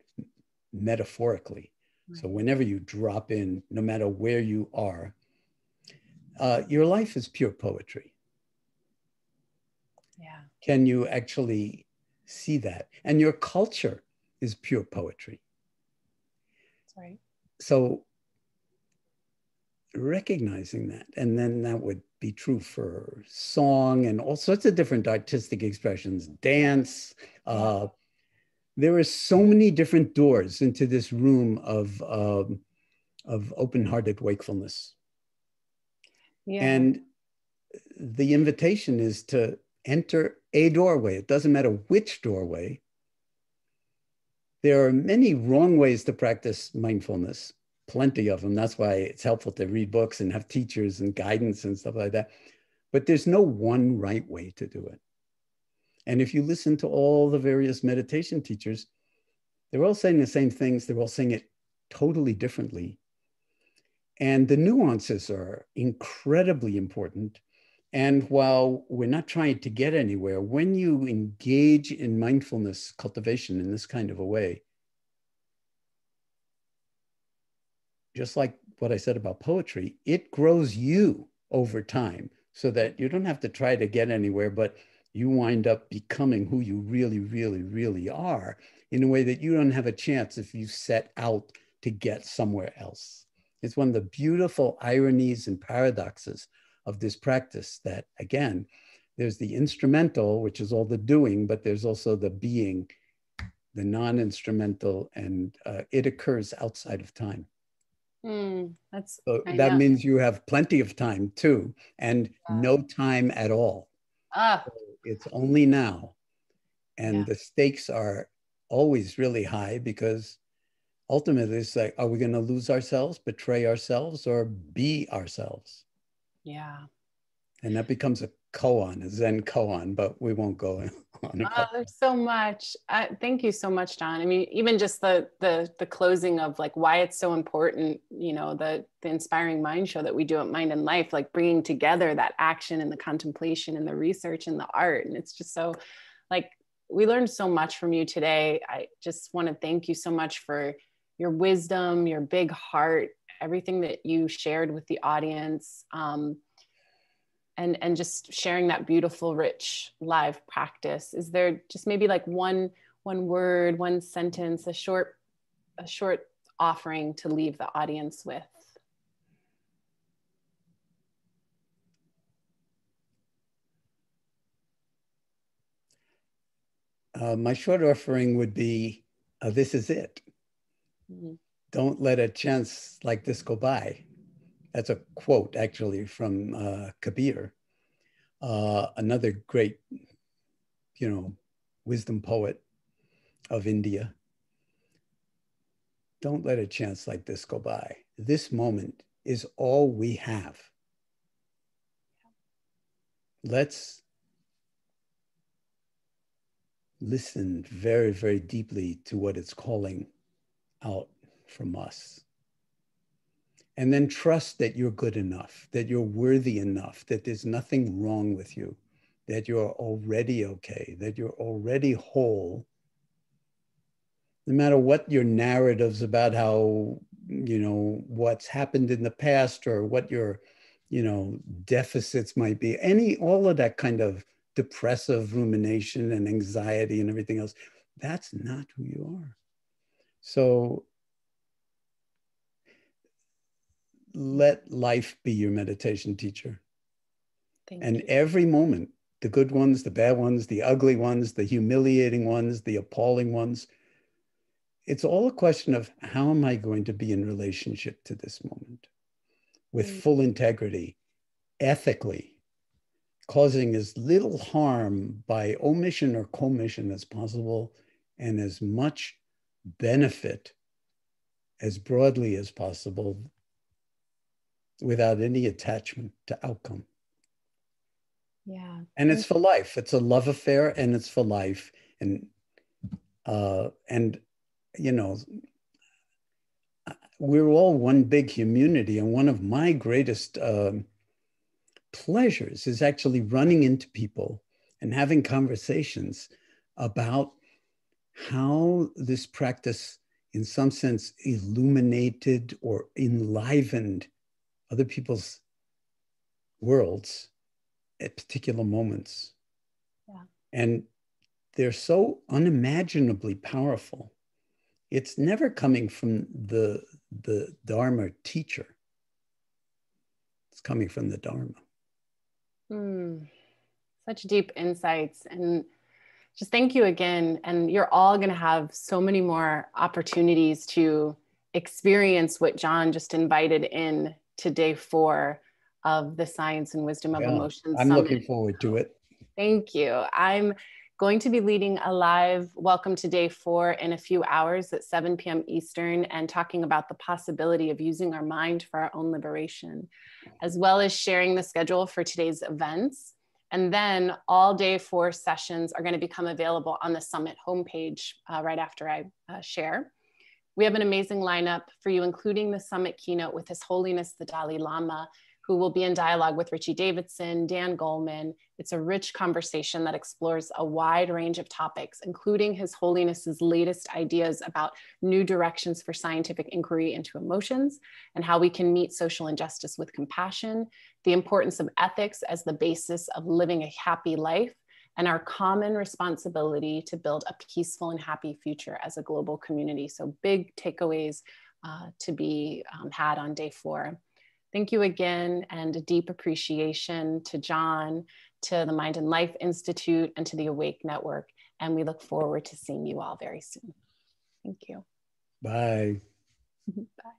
metaphorically. Right. So whenever you drop in, no matter where you are, your life is pure poetry. Yeah. Can you actually see that? And your culture is pure poetry. That's right. So recognizing that, and then that would be true for song and all sorts of different artistic expressions, dance. There are so many different doors into this room of open-hearted wakefulness. Yeah. And the invitation is to enter a doorway. It doesn't matter which doorway. There are many wrong ways to practice mindfulness, plenty of them. That's why it's helpful to read books and have teachers and guidance and stuff like that. But there's no one right way to do it. And if you listen to all the various meditation teachers, they're all saying the same things. They're all saying it totally differently. And the nuances are incredibly important. And while we're not trying to get anywhere, when you engage in mindfulness cultivation in this kind of a way, just like what I said about poetry, it grows you over time so that you don't have to try to get anywhere, but you wind up becoming who you really, really, really are in a way that you don't have a chance if you set out to get somewhere else. It's one of the beautiful ironies and paradoxes of this practice that, again, there's the instrumental, which is all the doing, but there's also the being, the non-instrumental, and it occurs outside of time. So that means you have plenty of time too, and no time at all. So it's only now. And the stakes are always really high because ultimately it's like, are we going to lose ourselves, betray ourselves, or be ourselves? Yeah. And that becomes a koan, a Zen koan, but we won't go on about there's so much. Thank you so much, John. I mean, even just the closing of like why it's so important, you know, the Inspiring Mind show that we do at Mind and Life, like bringing together that action and the contemplation and the research and the art. And it's just so like, we learned so much from you today. I just want to thank you so much for your wisdom, your big heart, everything that you shared with the audience. And just sharing that beautiful, rich live practice. Is there just maybe like one word, one sentence, a short offering to leave the audience with? My short offering would be, this is it. Mm-hmm. Don't let a chance like this go by. That's a quote actually from Kabir, another great, you know, wisdom poet of India. Don't let a chance like this go by. This moment is all we have. Let's listen very, very deeply to what it's calling out from us. And then trust that you're good enough, that you're worthy enough, that there's nothing wrong with you, that you're already okay, that you're already whole. No matter what your narratives about how, what's happened in the past or what your, deficits might be, all of that kind of depressive rumination and anxiety and everything else, that's not who you are. So let life be your meditation teacher. And you. Every moment, the good ones, the bad ones, the ugly ones, the humiliating ones, the appalling ones, it's all a question of how am I going to be in relationship to this moment with full integrity, ethically, causing as little harm by omission or commission as possible, and as much benefit as broadly as possible without any attachment to outcome. Yeah. And it's for life. It's a love affair, and it's for life. And we're all one big community. And one of my greatest pleasures is actually running into people and having conversations about how this practice, in some sense, illuminated or enlivened other people's worlds at particular moments. Yeah. And they're so unimaginably powerful. It's never coming from the Dharma teacher. It's coming from the Dharma. Such deep insights. And just thank you again. And you're all going to have so many more opportunities to experience what John just invited in to day 4 of the Science and Wisdom of Emotions I'm Summit. looking forward to it. Thank you. I'm going to be leading a live welcome to day 4 in a few hours at 7 p.m. Eastern, and talking about the possibility of using our mind for our own liberation, as well as sharing the schedule for today's events. And then all day 4 sessions are going to become available on the summit homepage right after I share. We have an amazing lineup for you, including the summit keynote with His Holiness the Dalai Lama, who will be in dialogue with Richie Davidson, Dan Goleman. It's a rich conversation that explores a wide range of topics, including His Holiness's latest ideas about new directions for scientific inquiry into emotions and how we can meet social injustice with compassion, the importance of ethics as the basis of living a happy life, and our common responsibility to build a peaceful and happy future as a global community. So big takeaways to be had on day 4. Thank you again, and a deep appreciation to John, to the Mind and Life Institute, and to the Awake Network. And we look forward to seeing you all very soon. Thank you. Bye. Bye.